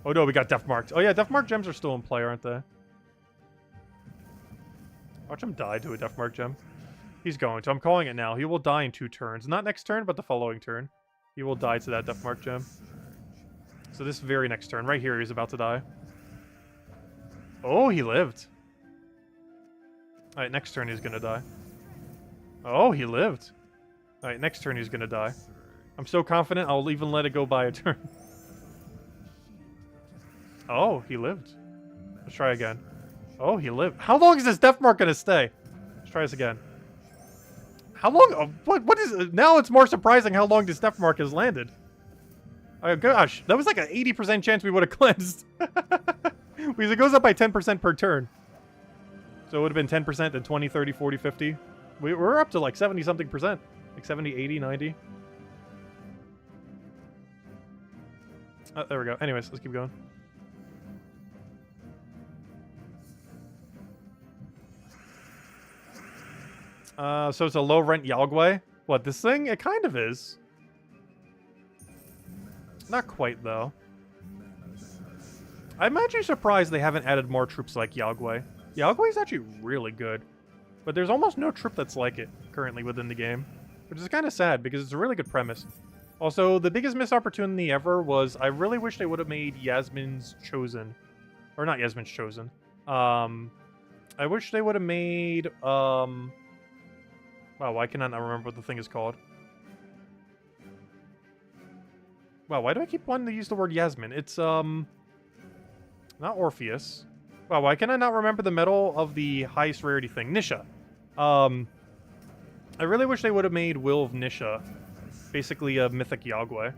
Oh no, we got Death Marked. Oh yeah, Death Mark gems are still in play, aren't they? Watch him die to a Death Mark gem. He's going to. I'm calling it now. He will die in 2 turns. Not next turn, but the following turn. He will die to that Death Mark gem. So this very next turn, right here, he's about to die. Oh, he lived. Alright, next turn he's gonna die. Oh, he lived. Alright, next turn he's gonna die. I'm so confident I'll even let it go by a turn. Oh, he lived. Let's try again. Oh, he lived. How long is this Death Mark gonna stay? Let's try this again. How long? Oh, what is... Now it's more surprising how long this Death Mark has landed. Oh gosh, that was like an 80% chance we would have cleansed. Because it goes up by 10% per turn. So it would have been 10%, then 20, 30, 40, 50. We're up to like 70-something percent. Like 70, 80, 90. Oh, there we go. Anyways, let's keep going. So it's a low-rent Yagway? What, this thing? It kind of is. Not quite, though. I'm actually surprised they haven't added more troops like Yagway. Yagway is actually really good. But there's almost no troop that's like it currently within the game. Which is kind of sad, because it's a really good premise. Also, the biggest missed opportunity ever was I really wish they would have made Yasmin's Chosen. Or not Yasmin's Chosen. I wish they would have made... Wow, why can I not remember what the thing is called? Wow, why do I keep wanting to use the word Yasmin? It's, not Orpheus. Wow, why can I not remember the medal of the highest rarity thing? Nisha. I really wish they would have made Will of Nisha basically a mythic Yagway.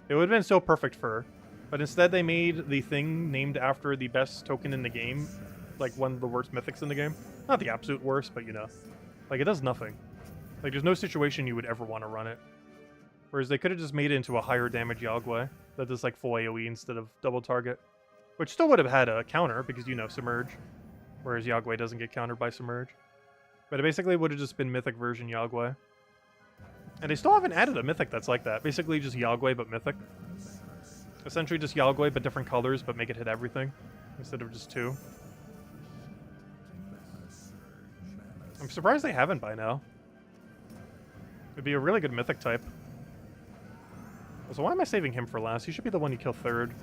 It would have been so perfect for her. But instead they made the thing named after the best token in the game. Like, one of the worst mythics in the game. Not the absolute worst, but you know. Like, it does nothing. Like, there's no situation you would ever want to run it. Whereas they could have just made it into a higher damage Yagway that does like full AoE instead of double target. Which still would have had a counter because, you know, Submerge. Whereas Yagway doesn't get countered by Submerge. But it basically would have just been Mythic version Yagway. And they still haven't added a Mythic that's like that. Basically just Yagway but Mythic. Essentially just Yagway but different colors but make it hit everything. Instead of just 2. I'm surprised they haven't by now. It'd be a really good Mythic type. So why am I saving him for last? He should be the one you kill third.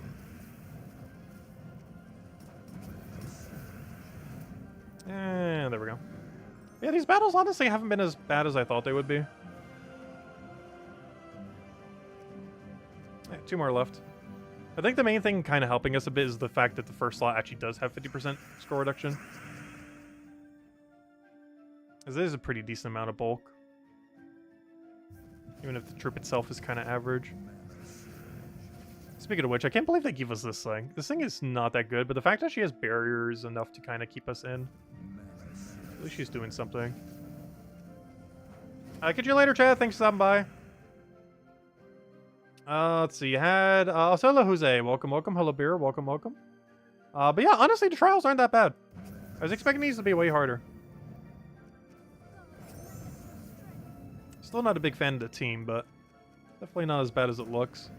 And there we go. Yeah, these battles honestly haven't been as bad as I thought they would be. Yeah, 2 more left. I think the main thing kind of helping us a bit is the fact that the first slot actually does have 50% score reduction. As this is a pretty decent amount of bulk. Even if the troop itself is kind of average. Speaking of which, I can't believe they give us this thing. This thing is not that good, but the fact that she has barriers enough to kind of keep us in. At least she's doing something. Catch you later, Chad. Thanks for stopping by. Let's see. You had Osella Jose. Welcome, welcome. Hello, Beer. Welcome, welcome. But yeah, honestly, the trials aren't that bad. I was expecting these to be way harder. Still not a big fan of the team, but definitely not as bad as it looks.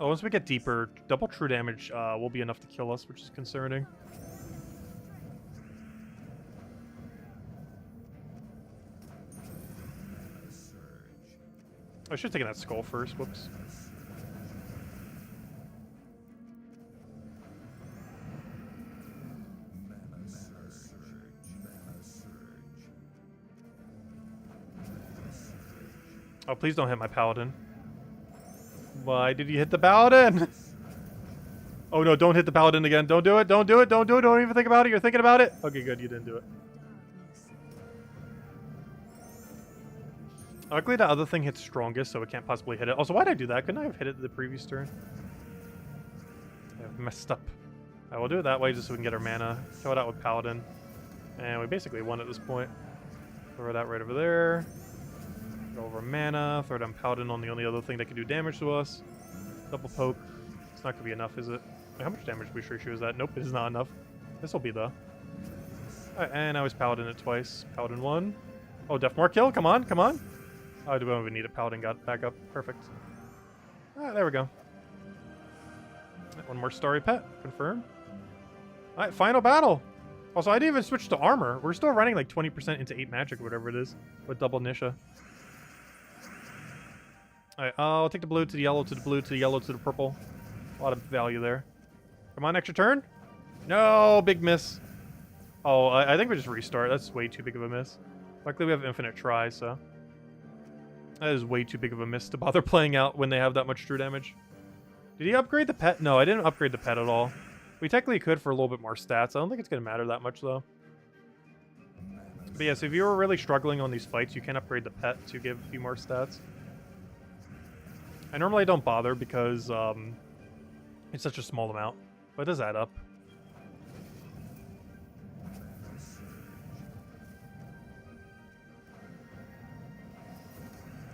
Oh, once we get deeper, double true damage will be enough to kill us, which is concerning. I should have taken that skull first. Whoops. Oh, please don't hit my paladin. Why did you hit the paladin? Oh no, don't hit the paladin again. Don't do it, don't do it, don't do it, don't even think about it. You're thinking about it? Okay, good, you didn't do it. Luckily, the other thing hits strongest, so it can't possibly hit it. Also, why'd I do that? Couldn't I have hit it the previous turn? I've messed up. I will do it that way just so we can get our mana. Kill it out with paladin. And we basically won at this point. Throw that right over there. Go over mana, throw down paladin on the only other thing that can do damage to us. Double poke. It's not going to be enough, is it? Wait, how much damage we sure she was that? Nope, it is not enough. This will be though. Alright, and now he's paladin it twice. Paladin 1. Oh, Deathmark kill? Come on, come on. Oh, do we even need a paladin? Got back up. Perfect. Alright, there we go. One more starry pet. Confirm. Alright, final battle. Also, I didn't even switch to armor. We're still running like 20% into 8 magic or whatever it is. With double Nisha. Alright, I'll take the blue to the yellow to the blue to the yellow to the purple. A lot of value there. Come on, extra turn. No, big miss. Oh, I think we just restart. That's way too big of a miss. Luckily, we have infinite tries, so. That is way too big of a miss to bother playing out when they have that much true damage. Did he upgrade the pet? No, I didn't upgrade the pet at all. We technically could for a little bit more stats. I don't think it's going to matter that much, though. But yeah, so if you were really struggling on these fights, you can upgrade the pet to give a few more stats. I normally don't bother because it's such a small amount, but it does add up.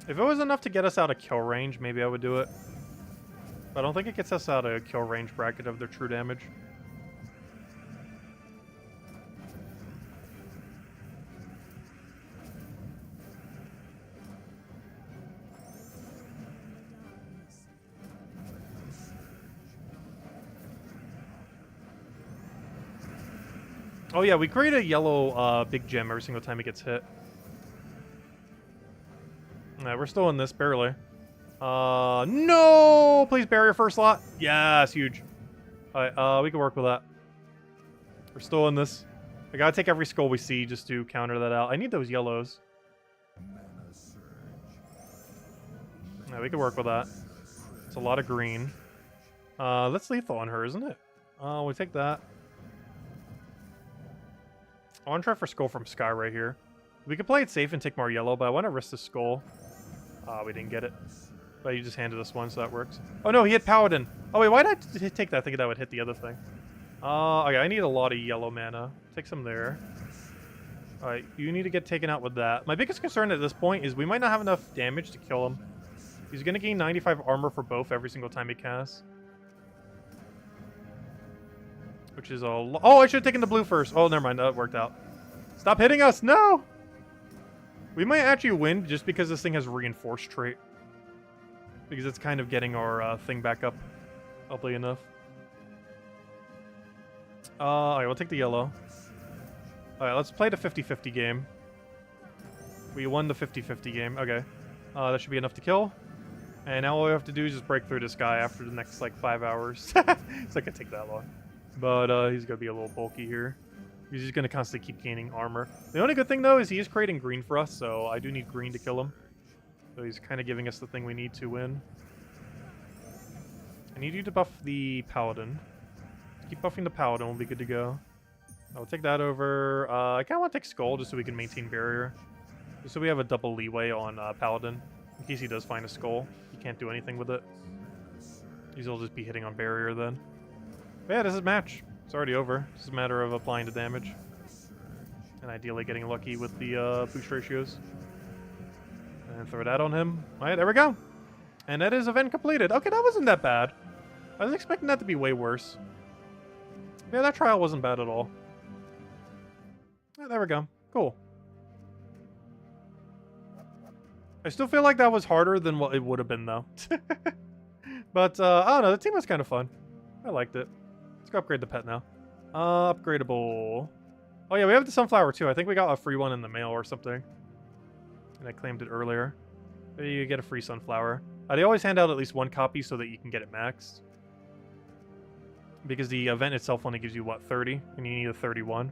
If it was enough to get us out of kill range, maybe I would do it. But I don't think it gets us out of kill range bracket of their true damage. Oh yeah, we create a yellow big gem every single time it gets hit. Nah, we're still in this, barely. No! Please barrier first slot. Yes, huge. Alright, we can work with that. We're still in this. I gotta take every skull we see just to counter that out. I need those yellows. Yeah, we can work with that. It's a lot of green. Let's lethal on her, isn't it? We take that. I want to try for skull from Sky right here. We could play it safe and take more yellow, but I want to risk the skull. We didn't get it. But you just handed us one, so that works. Oh no, he hit Paladin. Oh wait, why did I take that thinking that would hit the other thing? Okay, I need a lot of yellow mana. Take some there. Alright, you need to get taken out with that. My biggest concern at this point is we might not have enough damage to kill him. He's going to gain 95 armor for both every single time he casts. Which is a lot. Oh, I should have taken the blue first. Oh, never mind. That worked out. Stop hitting us. No! We might actually win just because this thing has reinforced trait. Because it's kind of getting our thing back up. Oddly enough. Alright, we'll take the yellow. Alright, let's play the 50-50 game. We won the 50-50 game. Okay. That should be enough to kill. And now all we have to do is just break through this guy after the next, like, 5 hours. It's not gonna take that long. But, he's gonna be a little bulky here. He's just gonna constantly keep gaining armor. The only good thing, though, is he is creating green for us, so I do need green to kill him. So he's kind of giving us the thing we need to win. I need you to buff the Paladin. Keep buffing the Paladin, we'll be good to go. I'll take that over. I kind of want to take Skull just so we can maintain barrier. Just so we have a double leeway on Paladin. In case he does find a Skull. He can't do anything with it. He'll just be hitting on barrier then. But yeah, this is match. It's already over. It's just a matter of applying the damage. And ideally getting lucky with the boost ratios. And throw that on him. Alright, there we go. And that is event completed. Okay, that wasn't that bad. I was expecting that to be way worse. Yeah, that trial wasn't bad at all. Yeah, there we go. Cool. I still feel like that was harder than what it would have been, though. But, I don't know. The team was kind of fun. I liked it. Let's go upgrade the pet now. Upgradable. Oh, yeah, we have the sunflower, too. I think we got a free one in the mail or something. And I claimed it earlier. You get a free sunflower. They always hand out at least one copy so that you can get it maxed. Because the event itself only gives you, what, 30? And you need a 31.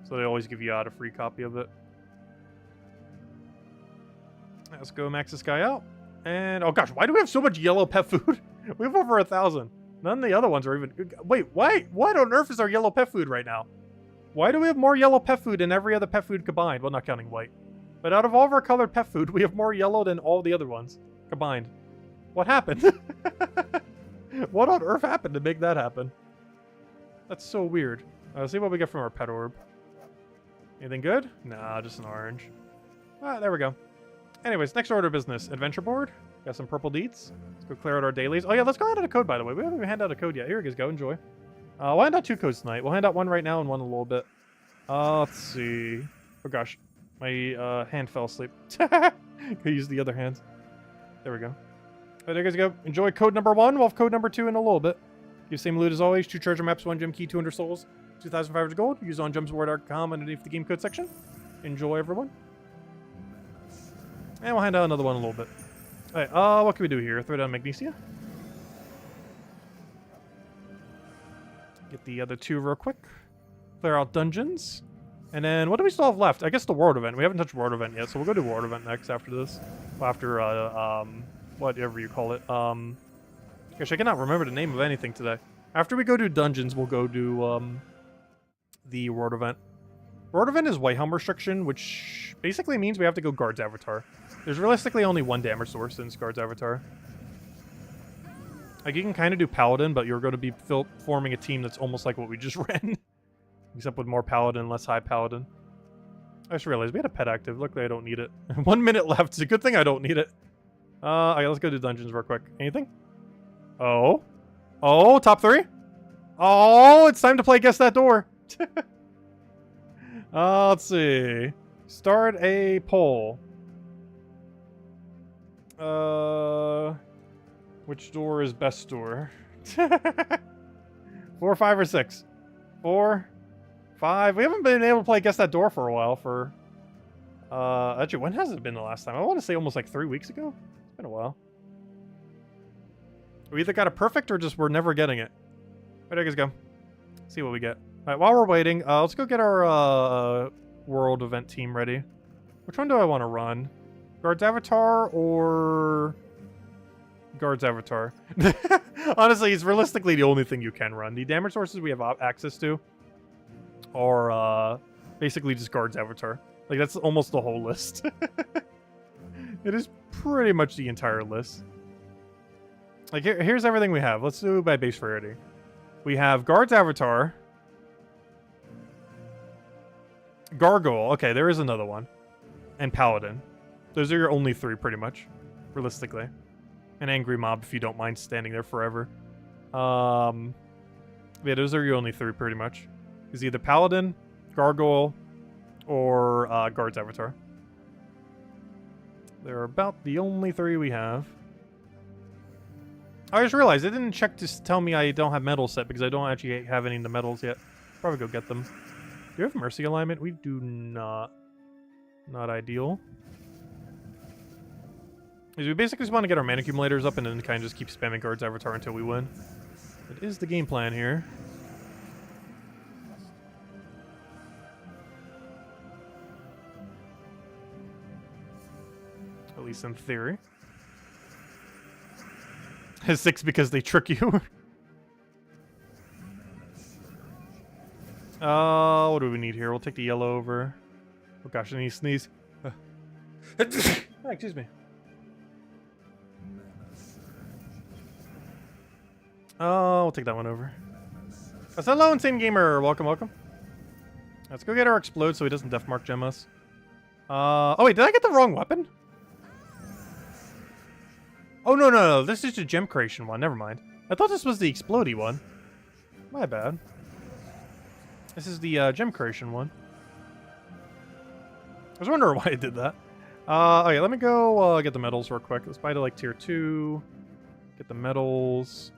So they always give you out a free copy of it. Let's go max this guy out. And, oh gosh, why do we have so much yellow pet food? We have over 1,000. None of the other ones are even... Wait, why? What on earth is our yellow pet food right now? Why do we have more yellow pet food than every other pet food combined? Well, not counting white. But out of all of our colored pet food, we have more yellow than all the other ones combined. What happened? What on earth happened to make that happen? That's so weird. Let's see what we get from our pet orb. Anything good? Nah, just an orange. Ah, there we go. Anyways, next order of business. Adventure board. Got some purple deets. Let's go clear out our dailies. Oh yeah, let's go hand out a code, by the way. We haven't even handed out a code yet. Here you guys go. Enjoy. We'll hand out 2 codes tonight. We'll hand out one right now and one in a little bit. Let's see. Oh gosh. My hand fell asleep. Could use the other hand. There we go. There you guys go. Enjoy code number 1. We'll have code number 2 in a little bit. Give same loot as always. 2 treasure maps, 1 gem key, 200 souls, 2,500 gold. Use on gemsword.com underneath the game code section. Enjoy, everyone. And we'll hand out another one in a little bit. Alright, what can we do here? Throw down Magnesia. Get the other 2 real quick. Clear out dungeons. And then, what do we still have left? I guess the world event. We haven't touched world event yet, so we'll go do world event next after this. Well, after, whatever you call it. Gosh, I cannot remember the name of anything today. After we go do dungeons, we'll go do, the world event. World event is Whitehelm restriction, which basically means we have to go Guard's Avatar. There's realistically only 1 damage source in Guard's Avatar. Like, you can kind of do Paladin, but you're going to be forming a team that's almost like what we just ran. Except with more Paladin, less high Paladin. I just realized we had a pet active. Luckily, I don't need it. 1 minute left. It's a good thing I don't need it. Okay, let's go do dungeons real quick. Anything? Oh. Oh, top 3? Oh, it's time to play Guess That Door. Let's see. Start a poll. Which door is best door? 4, 5, or 6? 4, 5. We haven't been able to play Guess That Door for a while. Actually, when has it been the last time? I want to say almost like 3 weeks ago. It's been a while. We either got a perfect or just we're never getting it. Where do you guys go? See what we get. Alright, while we're waiting, let's go get our world event team ready. Which one do I want to run? Guard's Avatar or Guard's Avatar? Honestly, it's realistically the only thing you can run. The damage sources we have access to are basically just Guard's Avatar. Like, that's almost the whole list. It is pretty much the entire list. Like, here's everything we have. Let's do it by base rarity. We have Guard's Avatar. Gargoyle. Okay, there is another one. And Paladin. Those are your only 3, pretty much. Realistically. An Angry Mob, if you don't mind standing there forever. Yeah, those are your only 3, pretty much. Is either Paladin, Gargoyle, or Guard's Avatar. They're about the only 3 we have. I just realized I didn't check to tell me I don't have medals set because I don't actually have any of the medals yet. Probably go get them. Do you have Mercy alignment? We do not. Not ideal. We basically just want to get our mana accumulators up and then kind of just keep spamming Guard's Avatar until we win. It is the game plan here. At least in theory. 6 because they trick you. What do we need here? We'll take the yellow over. Oh gosh, I need to sneeze. Excuse me. Oh, we'll take that one over. Hello, Insane Gamer. Welcome, welcome. Let's go get our explode so he doesn't death mark gem us. Oh wait, did I get the wrong weapon? Oh, no. This is the gem creation one. Never mind. I thought this was the explodey one. My bad. This is the gem creation one. I was wondering why I did that. Okay, let me go get the medals real quick. Let's buy to like tier 2. Get the medals.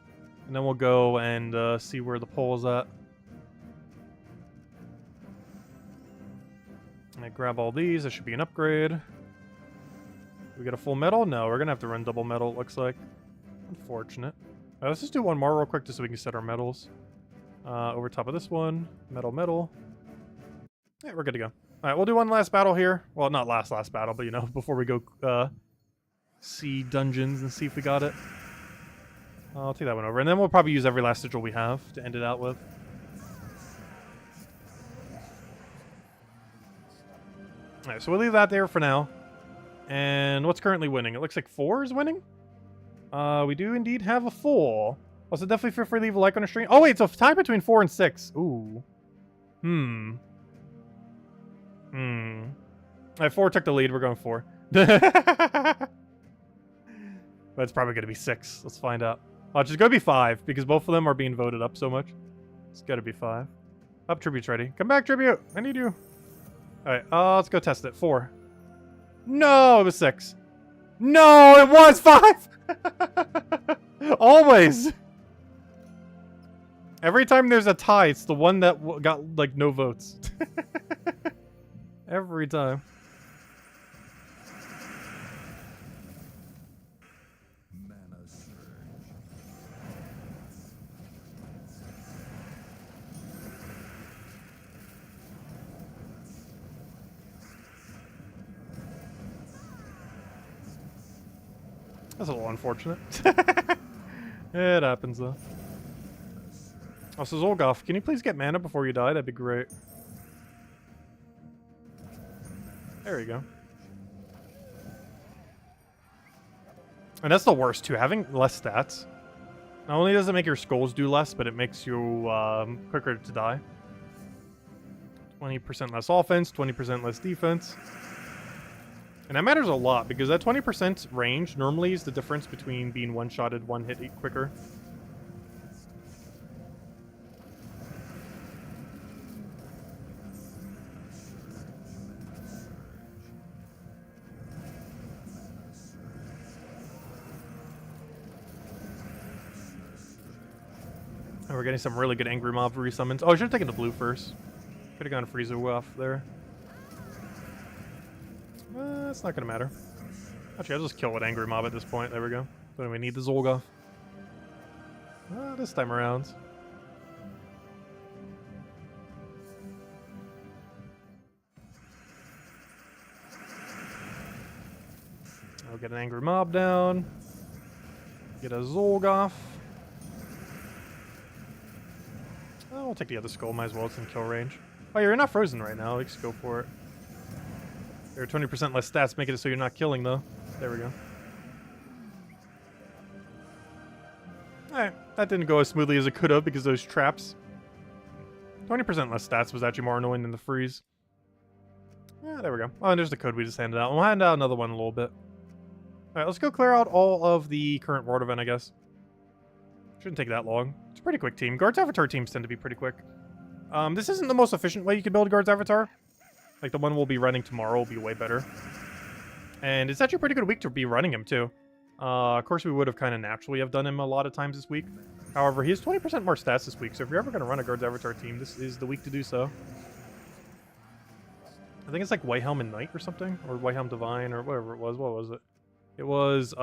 And then we'll go and see where the pole is at. And I grab all these. That should be an upgrade. We get a full medal? No, we're gonna have to run double medal, it looks like. Unfortunate. Let's just do one more real quick just so we can set our medals. Over top of this one. Medal. Yeah, we're good to go. Alright, we'll do one last battle here. Well, not last battle, but you know, before we go see dungeons and see if we got it. I'll take that one over. And then we'll probably use every last sigil we have to end it out with. Alright, so we'll leave that there for now. And what's currently winning? It looks like 4 is winning. We do indeed have a 4. Also, definitely feel free to leave a like on the stream. Oh, wait, it's a tie between 4 and 6. Ooh. Alright, 4 took the lead. We're going 4. But it's probably going to be 6. Let's find out. Oh, it's just going to be 5 because both of them are being voted up so much. It's got to be 5. Up, Tribute's ready. Come back, Tribute. I need you. Alright, let's go test it. 4. No, it was 6. No, it was 5! Always! Every time there's a tie, it's the one that got, like, no votes. Every time. That's a little unfortunate. It happens, though. Oh, so Zolgoth, can you please get mana before you die? That'd be great. There you go. And that's the worst, too. Having less stats. Not only does it make your skulls do less, but it makes you quicker to die. 20% less offense, 20% less defense. And that matters a lot, because that 20% range normally is the difference between being one-shotted, one-hit quicker. And we're getting some really good Angry Mob resummons. Oh, I should have taken the blue first. Could have gone Freezer off there. It's not gonna matter. Actually, I'll just kill with Angry Mob at this point. There we go. Don't even need the Zolgoth. This time around. I'll get an Angry Mob down. Get a Zolgoth. Oh, I'll take the other skull. Might as well. It's in kill range. Oh, you're not frozen right now. Let's go for it. There are 20% less stats, making it so you're not killing, though. There we go. Alright, that didn't go as smoothly as it could have because of those traps. 20% less stats was actually more annoying than the freeze. Yeah, there we go. Oh, and there's the code we just handed out. We'll hand out another one in a little bit. Alright, let's go clear out all of the current world event, I guess. Shouldn't take that long. It's a pretty quick team. Guards Avatar teams tend to be pretty quick. This isn't the most efficient way you can build Guards Avatar. Like, the one we'll be running tomorrow will be way better. And it's actually a pretty good week to be running him, too. Of course, we would have kind of naturally have done him a lot of times this week. However, he has 20% more stats this week, so if you're ever going to run a Guards Avatar team, this is the week to do so. I think it's like Whitehelm and Knight or something, or Whitehelm Divine, or whatever it was. What was it? It was,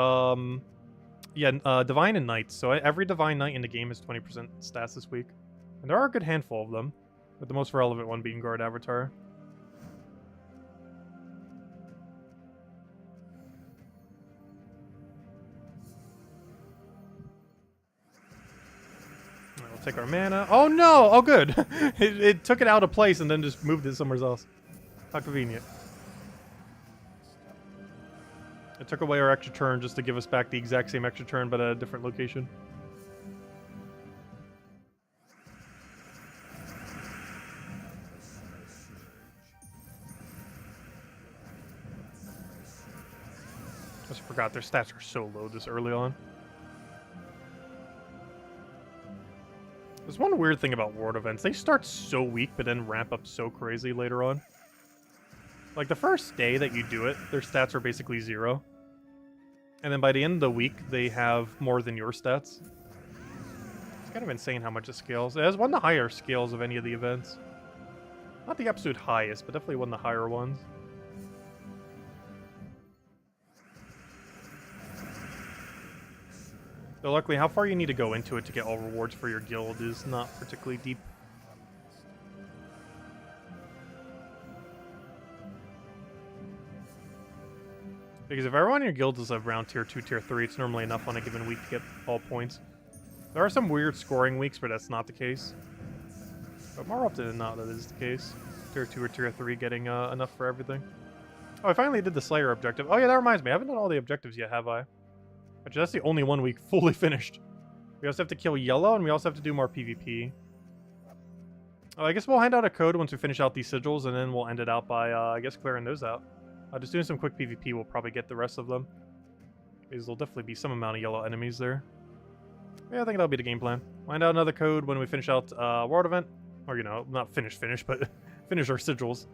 yeah, Divine and Knight. So every Divine Knight in the game is 20% stats this week. And there are a good handful of them, with the most relevant one being Guard Avatar. We'll take our mana. Oh no! Oh good! it took it out of place and then just moved it somewhere else. How convenient. It took away our extra turn just to give us back the exact same extra turn, but at a different location. I just forgot their stats are so low this early on. There's one weird thing about world events. They start so weak, but then ramp up so crazy later on. Like, the first day that you do it, their stats are basically 0. And then by the end of the week, they have more than your stats. It's kind of insane how much it scales. It has one of the higher scales of any of the events. Not the absolute highest, but definitely one of the higher ones. Though luckily, how far you need to go into it to get all rewards for your guild is not particularly deep. Because if everyone in your guild is around tier 2, tier 3, it's normally enough on a given week to get all points. There are some weird scoring weeks where that's not the case. But more often than not, that is the case. Tier 2 or tier 3 getting enough for everything. Oh, I finally did the Slayer objective. Oh yeah, that reminds me. I haven't done all the objectives yet, have I? Actually, that's the only one we fully finished. We also have to kill yellow, and we also have to do more PvP. Oh, I guess we'll hand out a code once we finish out these sigils, and then we'll end it out by, I guess, clearing those out. Just doing some quick PvP will probably get the rest of them. Because there'll definitely be some amount of yellow enemies there. Yeah, I think that'll be the game plan. We'll hand out another code when we finish out World Event. Or, you know, not finish, but finish our sigils.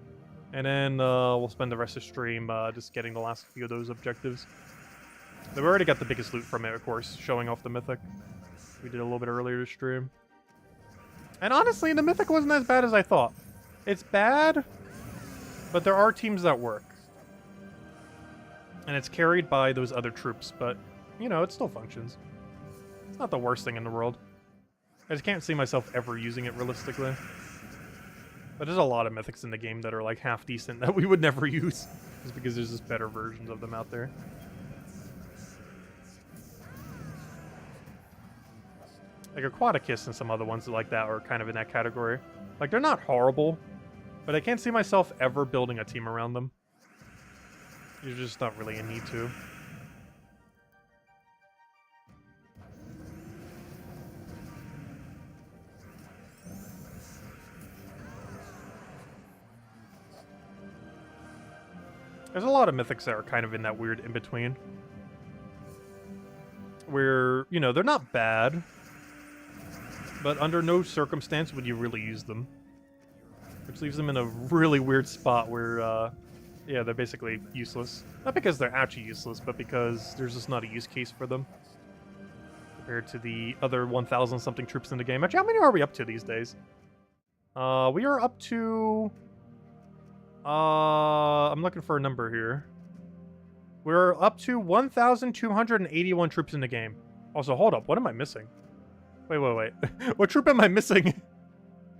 And then we'll spend the rest of the stream just getting the last few of those objectives. We've already got the biggest loot from it, of course, showing off the Mythic. We did a little bit earlier this stream. And honestly, the Mythic wasn't as bad as I thought. It's bad, but there are teams that work. And it's carried by those other troops, but, you know, it still functions. It's not the worst thing in the world. I just can't see myself ever using it realistically. But there's a lot of Mythics in the game that are, like, half decent that we would never use. Just because there's just better versions of them out there. Like Aquaticus and some other ones like that are kind of in that category. Like, they're not horrible, but I can't see myself ever building a team around them. There's just not really a need to. There's a lot of Mythics that are kind of in that weird in-between. Where, you know, they're not bad, but under no circumstance would you really use them. Which leaves them in a really weird spot where, yeah, they're basically useless. Not because they're actually useless, but because there's just not a use case for them. Compared to the other 1,000-something troops in the game. Actually, how many are we up to these days? We are up to... I'm looking for a number here. We're up to 1,281 troops in the game. Also, hold up, what am I missing? Wait. What troop am I missing?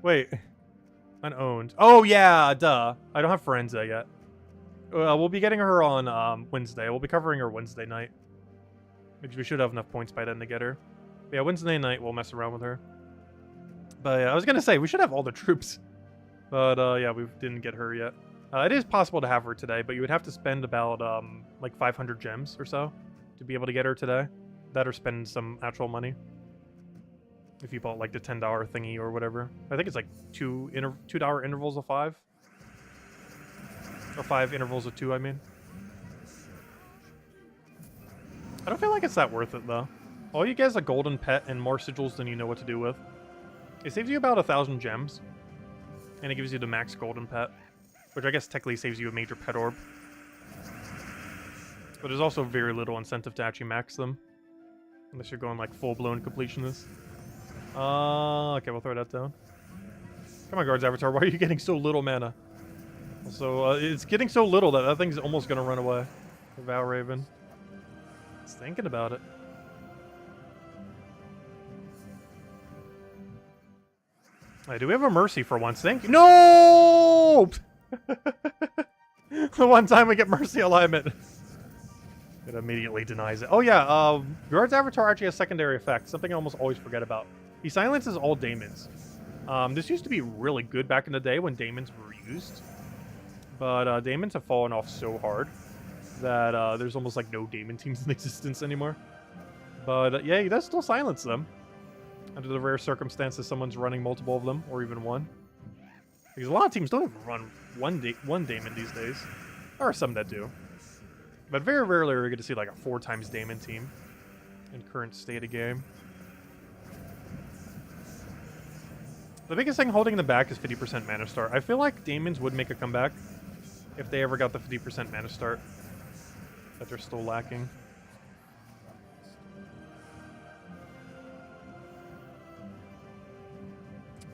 Wait. Unowned. Oh, yeah, duh. I don't have Forenza yet. We'll be getting her on Wednesday. We'll be covering her Wednesday night. Which we should have enough points by then to get her. But yeah, Wednesday night we'll mess around with her. But yeah, I was going to say, we should have all the troops. But yeah, we didn't get her yet. It is possible to have her today, but you would have to spend about like 500 gems or so to be able to get her today. That or spend some actual money. If you bought like the $10 thingy or whatever. I think it's like $2 intervals of 5. Or 5 intervals of 2, I mean. I don't feel like it's that worth it, though. All you get is a golden pet and more sigils than you know what to do with. It saves you about 1,000 gems. And it gives you the max golden pet. Which I guess technically saves you a major pet orb. But there's also very little incentive to actually max them. Unless you're going like full-blown completionist. Okay, we'll throw that down. Come on, guards Avatar, why are you getting so little mana? Also, it's getting so little that that thing's almost gonna run away. The Vow Raven. It's thinking about it. Hey, do we have a mercy for once? Thank you. No! The one time we get mercy alignment. It immediately denies it. Oh yeah, Guard's Avatar actually has secondary effects. Something I almost always forget about. He silences all daemons. This used to be really good back in the day when daemons were used. But daemons have fallen off so hard that there's almost like no daemon teams in existence anymore. But yeah, he does still silence them. Under the rare circumstances someone's running multiple of them, or even one. Because a lot of teams don't even run one daemon these days. There are some that do. But very rarely are we going to see like a 4 times daemon team in current state of game. The biggest thing holding them back is 50% mana start. I feel like daemons would make a comeback if they ever got the 50% mana start that they're still lacking.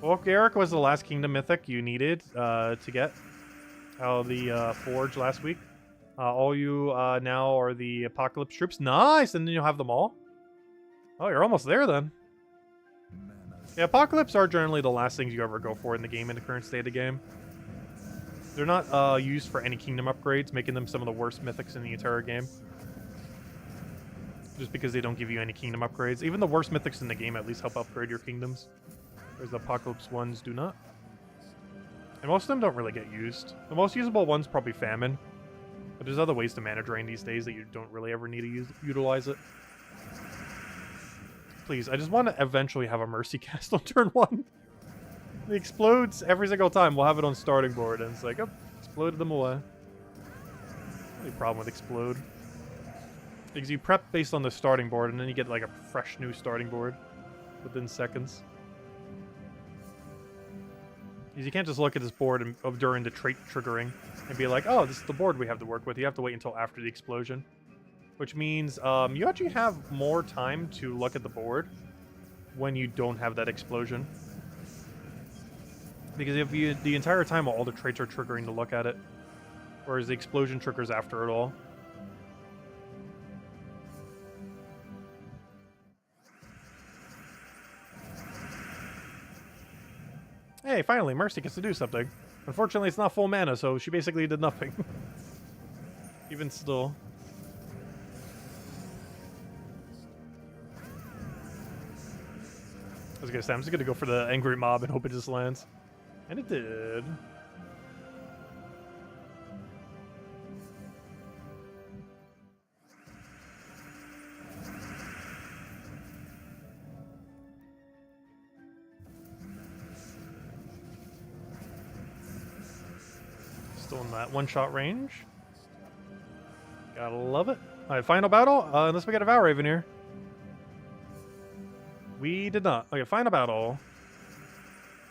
Well, Garrick was the last Kingdom Mythic you needed to get out of the Forge last week. All you now are the Apocalypse troops. Nice! And then you'll have them all. Oh, you're almost there then. Yeah, Apocalypse are generally the last things you ever go for in the game in the current state of the game. They're not used for any Kingdom upgrades, making them some of the worst Mythics in the entire game. Just because they don't give you any Kingdom upgrades. Even the worst Mythics in the game at least help upgrade your Kingdoms. Whereas the Apocalypse ones do not. And most of them don't really get used. The most usable one's probably Famine. But there's other ways to mana drain these days that you don't really ever need to utilize it. Please, I just want to eventually have a Mercy cast on turn 1. It explodes every single time. We'll have it on starting board, and it's like, oh, exploded them away. No problem with explode. Because you prep based on the starting board, and then you get like a fresh new starting board within seconds. Because you can't just look at this board during the trait triggering and be like, oh, this is the board we have to work with. You have to wait until after the explosion. Which means you actually have more time to look at the board when you don't have that explosion. Because if you the entire time all the traits are triggering to look at it. Whereas the explosion triggers after it all. Hey, finally, Mercy gets to do something. Unfortunately, it's not full mana, so she basically did nothing. Even still. I was gonna say, I'm just gonna go for the angry mob and hope it just lands. And it did. Still in that one-shot range. Gotta love it. Alright, final battle. Unless we got a Vow Raven here. We did not. Okay, final battle.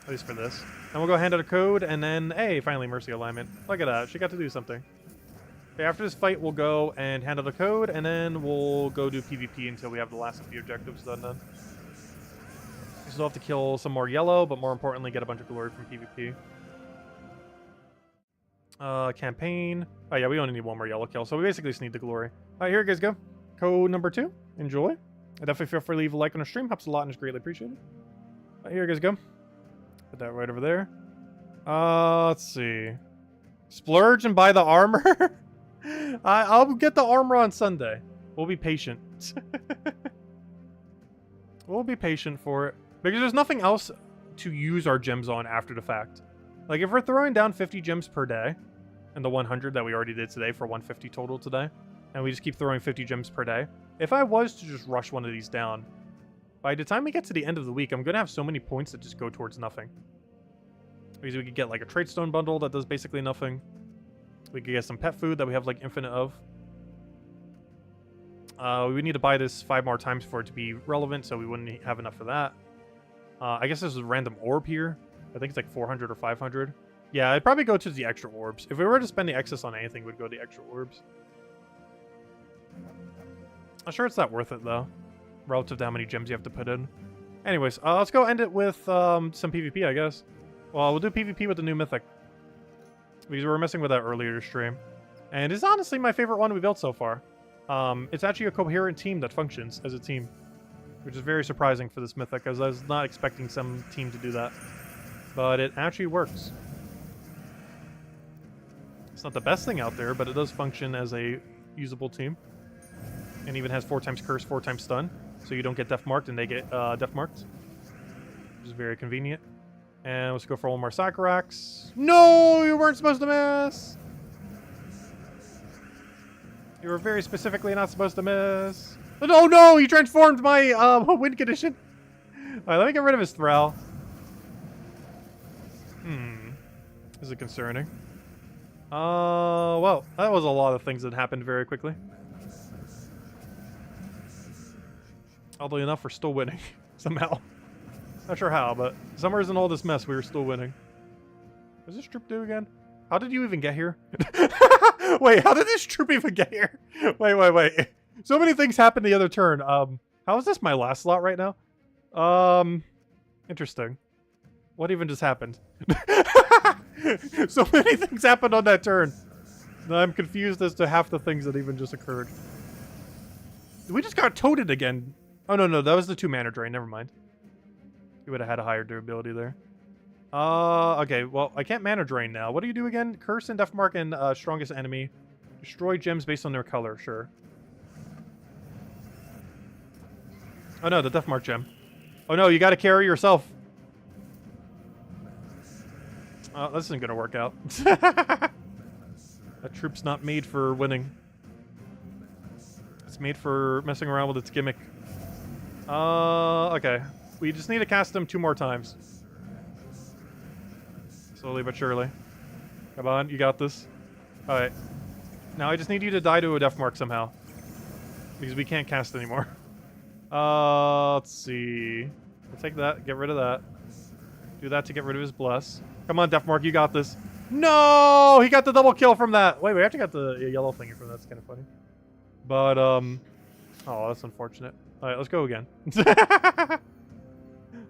At least for this. And we'll go hand out a code, and then, hey, finally Mercy alignment. Look at that. She got to do something. Okay, after this fight, we'll go and hand out a code, and then we'll go do PvP until we have the last of the objectives done then. We still have to kill some more yellow, but more importantly, get a bunch of glory from PvP. Campaign. Oh yeah, we only need one more yellow kill, so we basically just need the glory. Alright, here you guys go. Code number 2. Enjoy. And definitely feel free to leave a like on the stream. Helps a lot and is greatly appreciated. Alright, here you guys go. Put that right over there. Let's see. Splurge and buy the armor? I'll get the armor on Sunday. We'll be patient. We'll be patient for it. Because there's nothing else to use our gems on after the fact. Like, if we're throwing down 50 gems per day, and the 100 that we already did today for 150 total today, and we just keep throwing 50 gems per day, if I was to just rush one of these down, by the time we get to the end of the week, I'm going to have so many points that just go towards nothing. Because we could get like a Tradestone bundle that does basically nothing. We could get some pet food that we have like infinite of. We need to buy this 5 more times for it to be relevant, so we wouldn't have enough for that. I guess there's a random orb here. I think it's like 400 or 500. Yeah, I'd probably go to the extra orbs. If we were to spend the excess on anything, we'd go to the extra orbs. I'm sure it's not worth it, though, relative to how many gems you have to put in. Anyways, let's go end it with some PvP, I guess. Well, we'll do PvP with the new Mythic, because we were messing with that earlier stream. And it's honestly my favorite one we built so far. It's actually a coherent team that functions as a team, which is very surprising for this Mythic, as I was not expecting some team to do that. But it actually works. It's not the best thing out there, but it does function as a usable team. And even has 4 times curse, 4 times stun, so you don't get death marked and they get death marked, which is very convenient. And let's go for one more Sakurax. No, you weren't supposed to miss. You were very specifically not supposed to miss. Oh no, he transformed my win condition. Alright, let me get rid of his Thrall. This is concerning. Well, that was a lot of things that happened very quickly. Oddly enough, we're still winning. Somehow. Not sure how, but somewhere in all this mess, we were still winning. What does this troop do again? How did you even get here? Wait, how did this troop even get here? Wait. So many things happened the other turn. How is this my last slot right now? Interesting. What even just happened? So many things happened on that turn. I'm confused as to half the things that even just occurred. We just got toted again. Oh, no, that was the 2 mana drain. Never mind. You would have had a higher durability there. Okay, well, I can't mana drain now. What do you do again? Curse and Death Mark and strongest enemy. Destroy gems based on their color, sure. Oh no, the Death Mark gem. Oh no, you gotta carry yourself. This isn't gonna work out. That troop's not made for winning. It's made for messing around with its gimmick. Okay. We just need to cast them 2 more times. Slowly but surely. Come on, you got this. Alright. Now I just need you to die to a Death Mark somehow. Because we can't cast anymore. Let's see. We'll take that, get rid of that. Do that to get rid of his Bless. Come on, Death Mark, you got this. No! He got the double kill from that! Wait, we actually got the yellow thingy from that. That's kind of funny. But, oh, that's unfortunate. Alright, let's go again.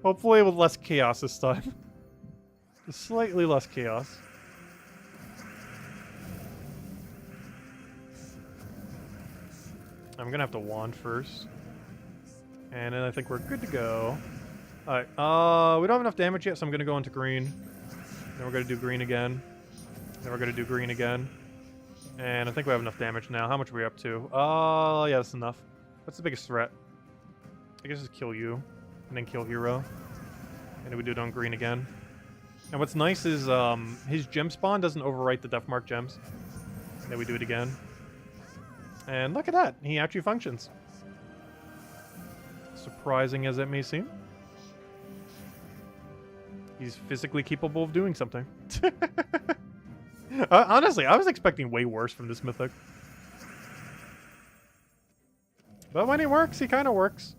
Hopefully with less chaos this time. Just slightly less chaos. I'm gonna have to wand first. And then I think we're good to go. Alright, we don't have enough damage yet, so I'm gonna go into green. Then we're gonna do green again. Then we're gonna do green again. And I think we have enough damage now. How much are we up to? Yeah, that's enough. What's the biggest threat? I guess just kill you. And then kill hero. And then we do it on green again. And what's nice is his gem spawn doesn't overwrite the Death Mark gems. And then we do it again. And look at that. He actually functions. Surprising as it may seem. He's physically capable of doing something. Honestly, I was expecting way worse from this Mythic. But when he works, he kind of works.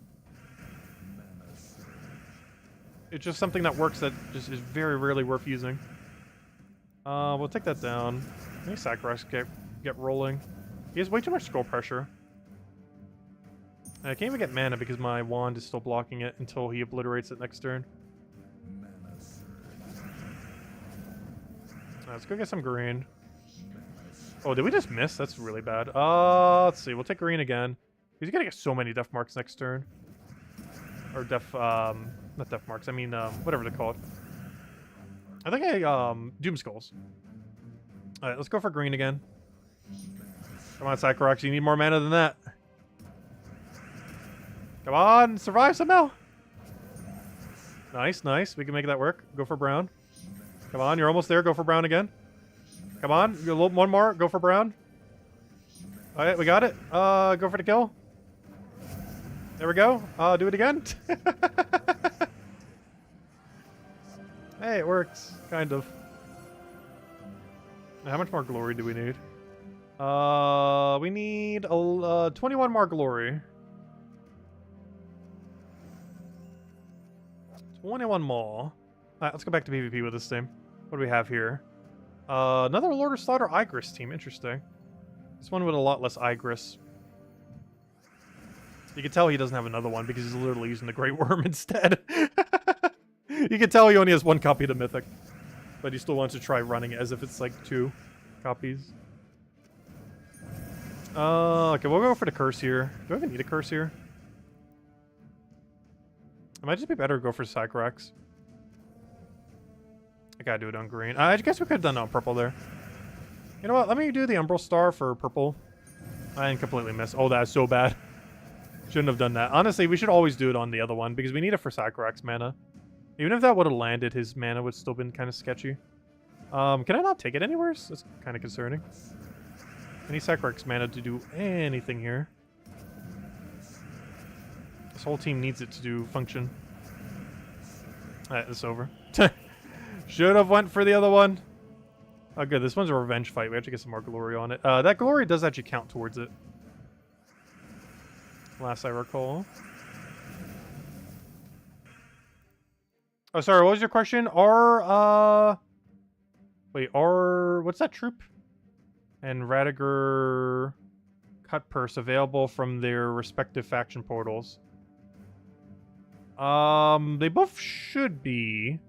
It's just something that works that just is very rarely worth using. We'll take that down. Maybe Sakurax get rolling. He has way too much scroll pressure. I can't even get mana because my wand is still blocking it until he obliterates it next turn. Let's go get some green. Oh, did we just miss? That's really bad. Let's see. We'll take green again. He's gonna get so many Death Marks next turn. Or not Death Marks. I mean, whatever they're called. I think Doom Skulls. Alright, let's go for green again. Come on, Sakurax. You need more mana than that. Come on, survive somehow. Nice, nice. We can make that work. Go for brown. Come on, you're almost there. Go for brown again. Come on, one more. Go for brown. All right, we got it. Go for the kill. There we go. Do it again. Hey, it works. Kind of. How much more glory do we need? We need 21 more glory. 21 more. Alright, let's go back to PvP with this team. What do we have here? Another Lord of Slaughter Igris team. Interesting. This one with a lot less Igris. You can tell he doesn't have another one because he's literally using the Great Worm instead. You can tell he only has one copy of the Mythic. But he still wants to try running it as if it's like 2 copies. Okay, we'll go for the curse here. Do I even need a curse here? It might just be better to go for Sycorax. I gotta do it on green. I guess we could have done it on purple there. You know what? Let me do the Umbral Star for purple. I didn't completely miss. Oh, that's so bad. Shouldn't have done that. Honestly, we should always do it on the other one because we need it for Sycorax mana. Even if that would have landed, his mana would still been kind of sketchy. Can I not take it anywhere? That's kind of concerning. I need Sycorax mana to do anything here. This whole team needs it to do function. Alright, it's over. Should have went for the other one. Oh, good. This one's a revenge fight. We have to get some more glory on it. That glory does actually count towards it. Last I recall. Oh, sorry. What was your question? What's that troop? And Radiger Cut Purse available from their respective faction portals. They both should be.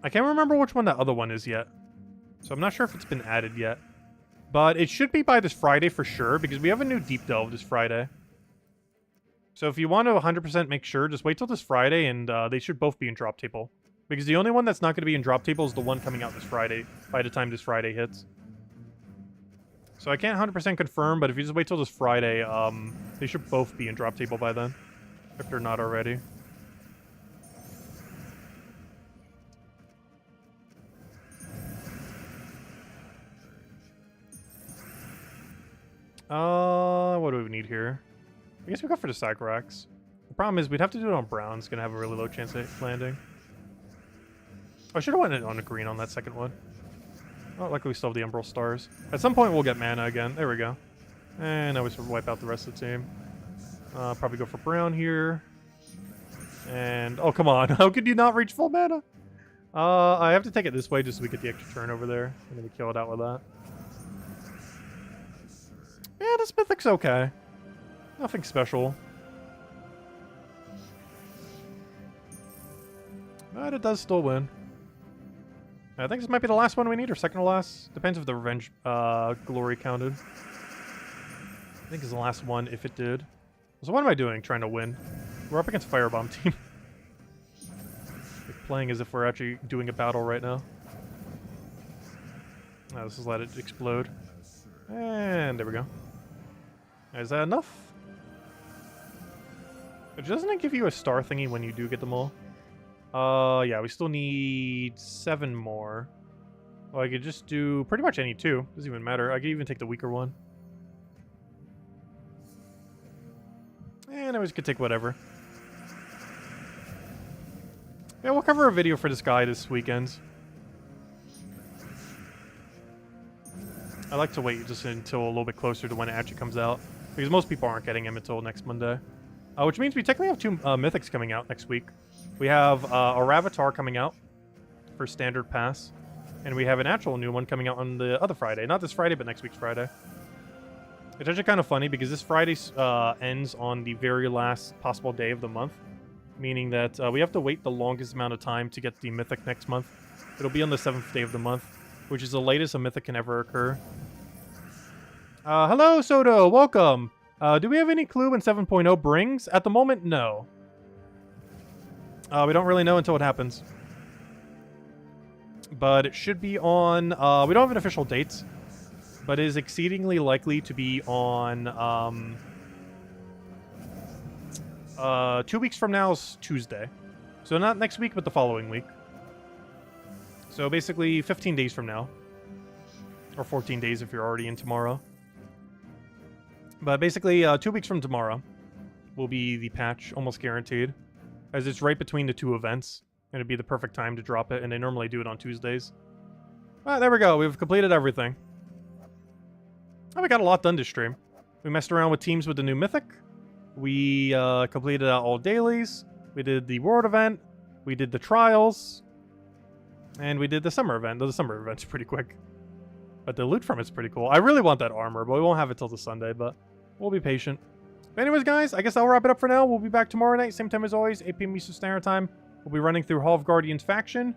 I can't remember which one that other one is yet. So I'm not sure if it's been added yet. But it should be by this Friday for sure, because we have a new Deep Delve this Friday. So if you want to 100% make sure, just wait till this Friday, and they should both be in drop table. Because the only one that's not going to be in drop table is the one coming out this Friday, by the time this Friday hits. So I can't 100% confirm, but if you just wait till this Friday, they should both be in drop table by then. If they're not already. What do we need here? I guess we go for the Sycorax. The problem is we'd have to do it on brown. It's going to have a really low chance of landing. I should have went on a green on that second one. Oh, luckily we still have the Umbral Stars. At some point we'll get mana again. There we go. And now we sort of wipe out the rest of the team. Probably go for brown here. And, oh come on. How could you not reach full mana? I have to take it this way just so we get the extra turn over there. And then we kill it out with that. Yeah, this Mythic's okay. Nothing special. But it does still win. I think this might be the last one we need, or second to last. Depends if the revenge glory counted. I think it's the last one if it did. So what am I doing trying to win? We're up against Firebomb team. Like playing as if we're actually doing a battle right now. Oh, let's just let it explode. And there we go. Is that enough? Doesn't it give you a star thingy when you do get them all? Yeah, we still need 7 more. Well, I could just do pretty much any 2. Doesn't even matter. I could even take the weaker one. And I always could take whatever. Yeah, we'll cover a video for this guy this weekend. I like to wait just until a little bit closer to when it actually comes out. Because most people aren't getting him until next Monday. Which means we technically have 2 Mythics coming out next week. We have Aravatar coming out for Standard Pass. And we have an actual new one coming out on the other Friday. Not this Friday, but next week's Friday. It's actually kind of funny because this Friday ends on the very last possible day of the month. Meaning that we have to wait the longest amount of time to get the Mythic next month. It'll be on the 7th day of the month, which is the latest a Mythic can ever occur. Hello, Soto. Welcome. Do we have any clue when 7.0 brings? At the moment, no. We don't really know until it happens. But it should be on... we don't have an official date. But it is exceedingly likely to be on... 2 weeks from now is Tuesday. So not next week, but the following week. So basically 15 days from now. Or 14 days if you're already in tomorrow. But basically 2 weeks from tomorrow will be the patch, almost guaranteed. As it's right between the 2 events. And it'd be the perfect time to drop it, and they normally do it on Tuesdays. Alright, there we go. We've completed everything. Oh, we got a lot done this stream. We messed around with teams with the new Mythic. We completed all dailies. We did the world event. We did the trials. And we did the summer event. The summer event's pretty quick. But the loot from it's pretty cool. I really want that armor, but we won't have it till the Sunday, but we'll be patient. But anyways, guys, I guess I'll wrap it up for now. We'll be back tomorrow night, same time as always, 8 p.m. Eastern Standard Time. We'll be running through Hall of Guardians faction,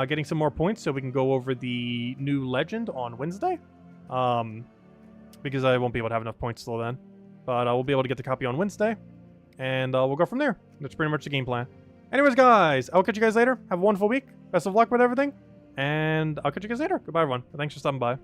getting some more points so we can go over the new legend on Wednesday. Because I won't be able to have enough points till then. But we'll be able to get the copy on Wednesday. And we'll go from there. That's pretty much the game plan. Anyways, guys, I'll catch you guys later. Have a wonderful week. Best of luck with everything. And I'll catch you guys later. Goodbye, everyone. Thanks for stopping by.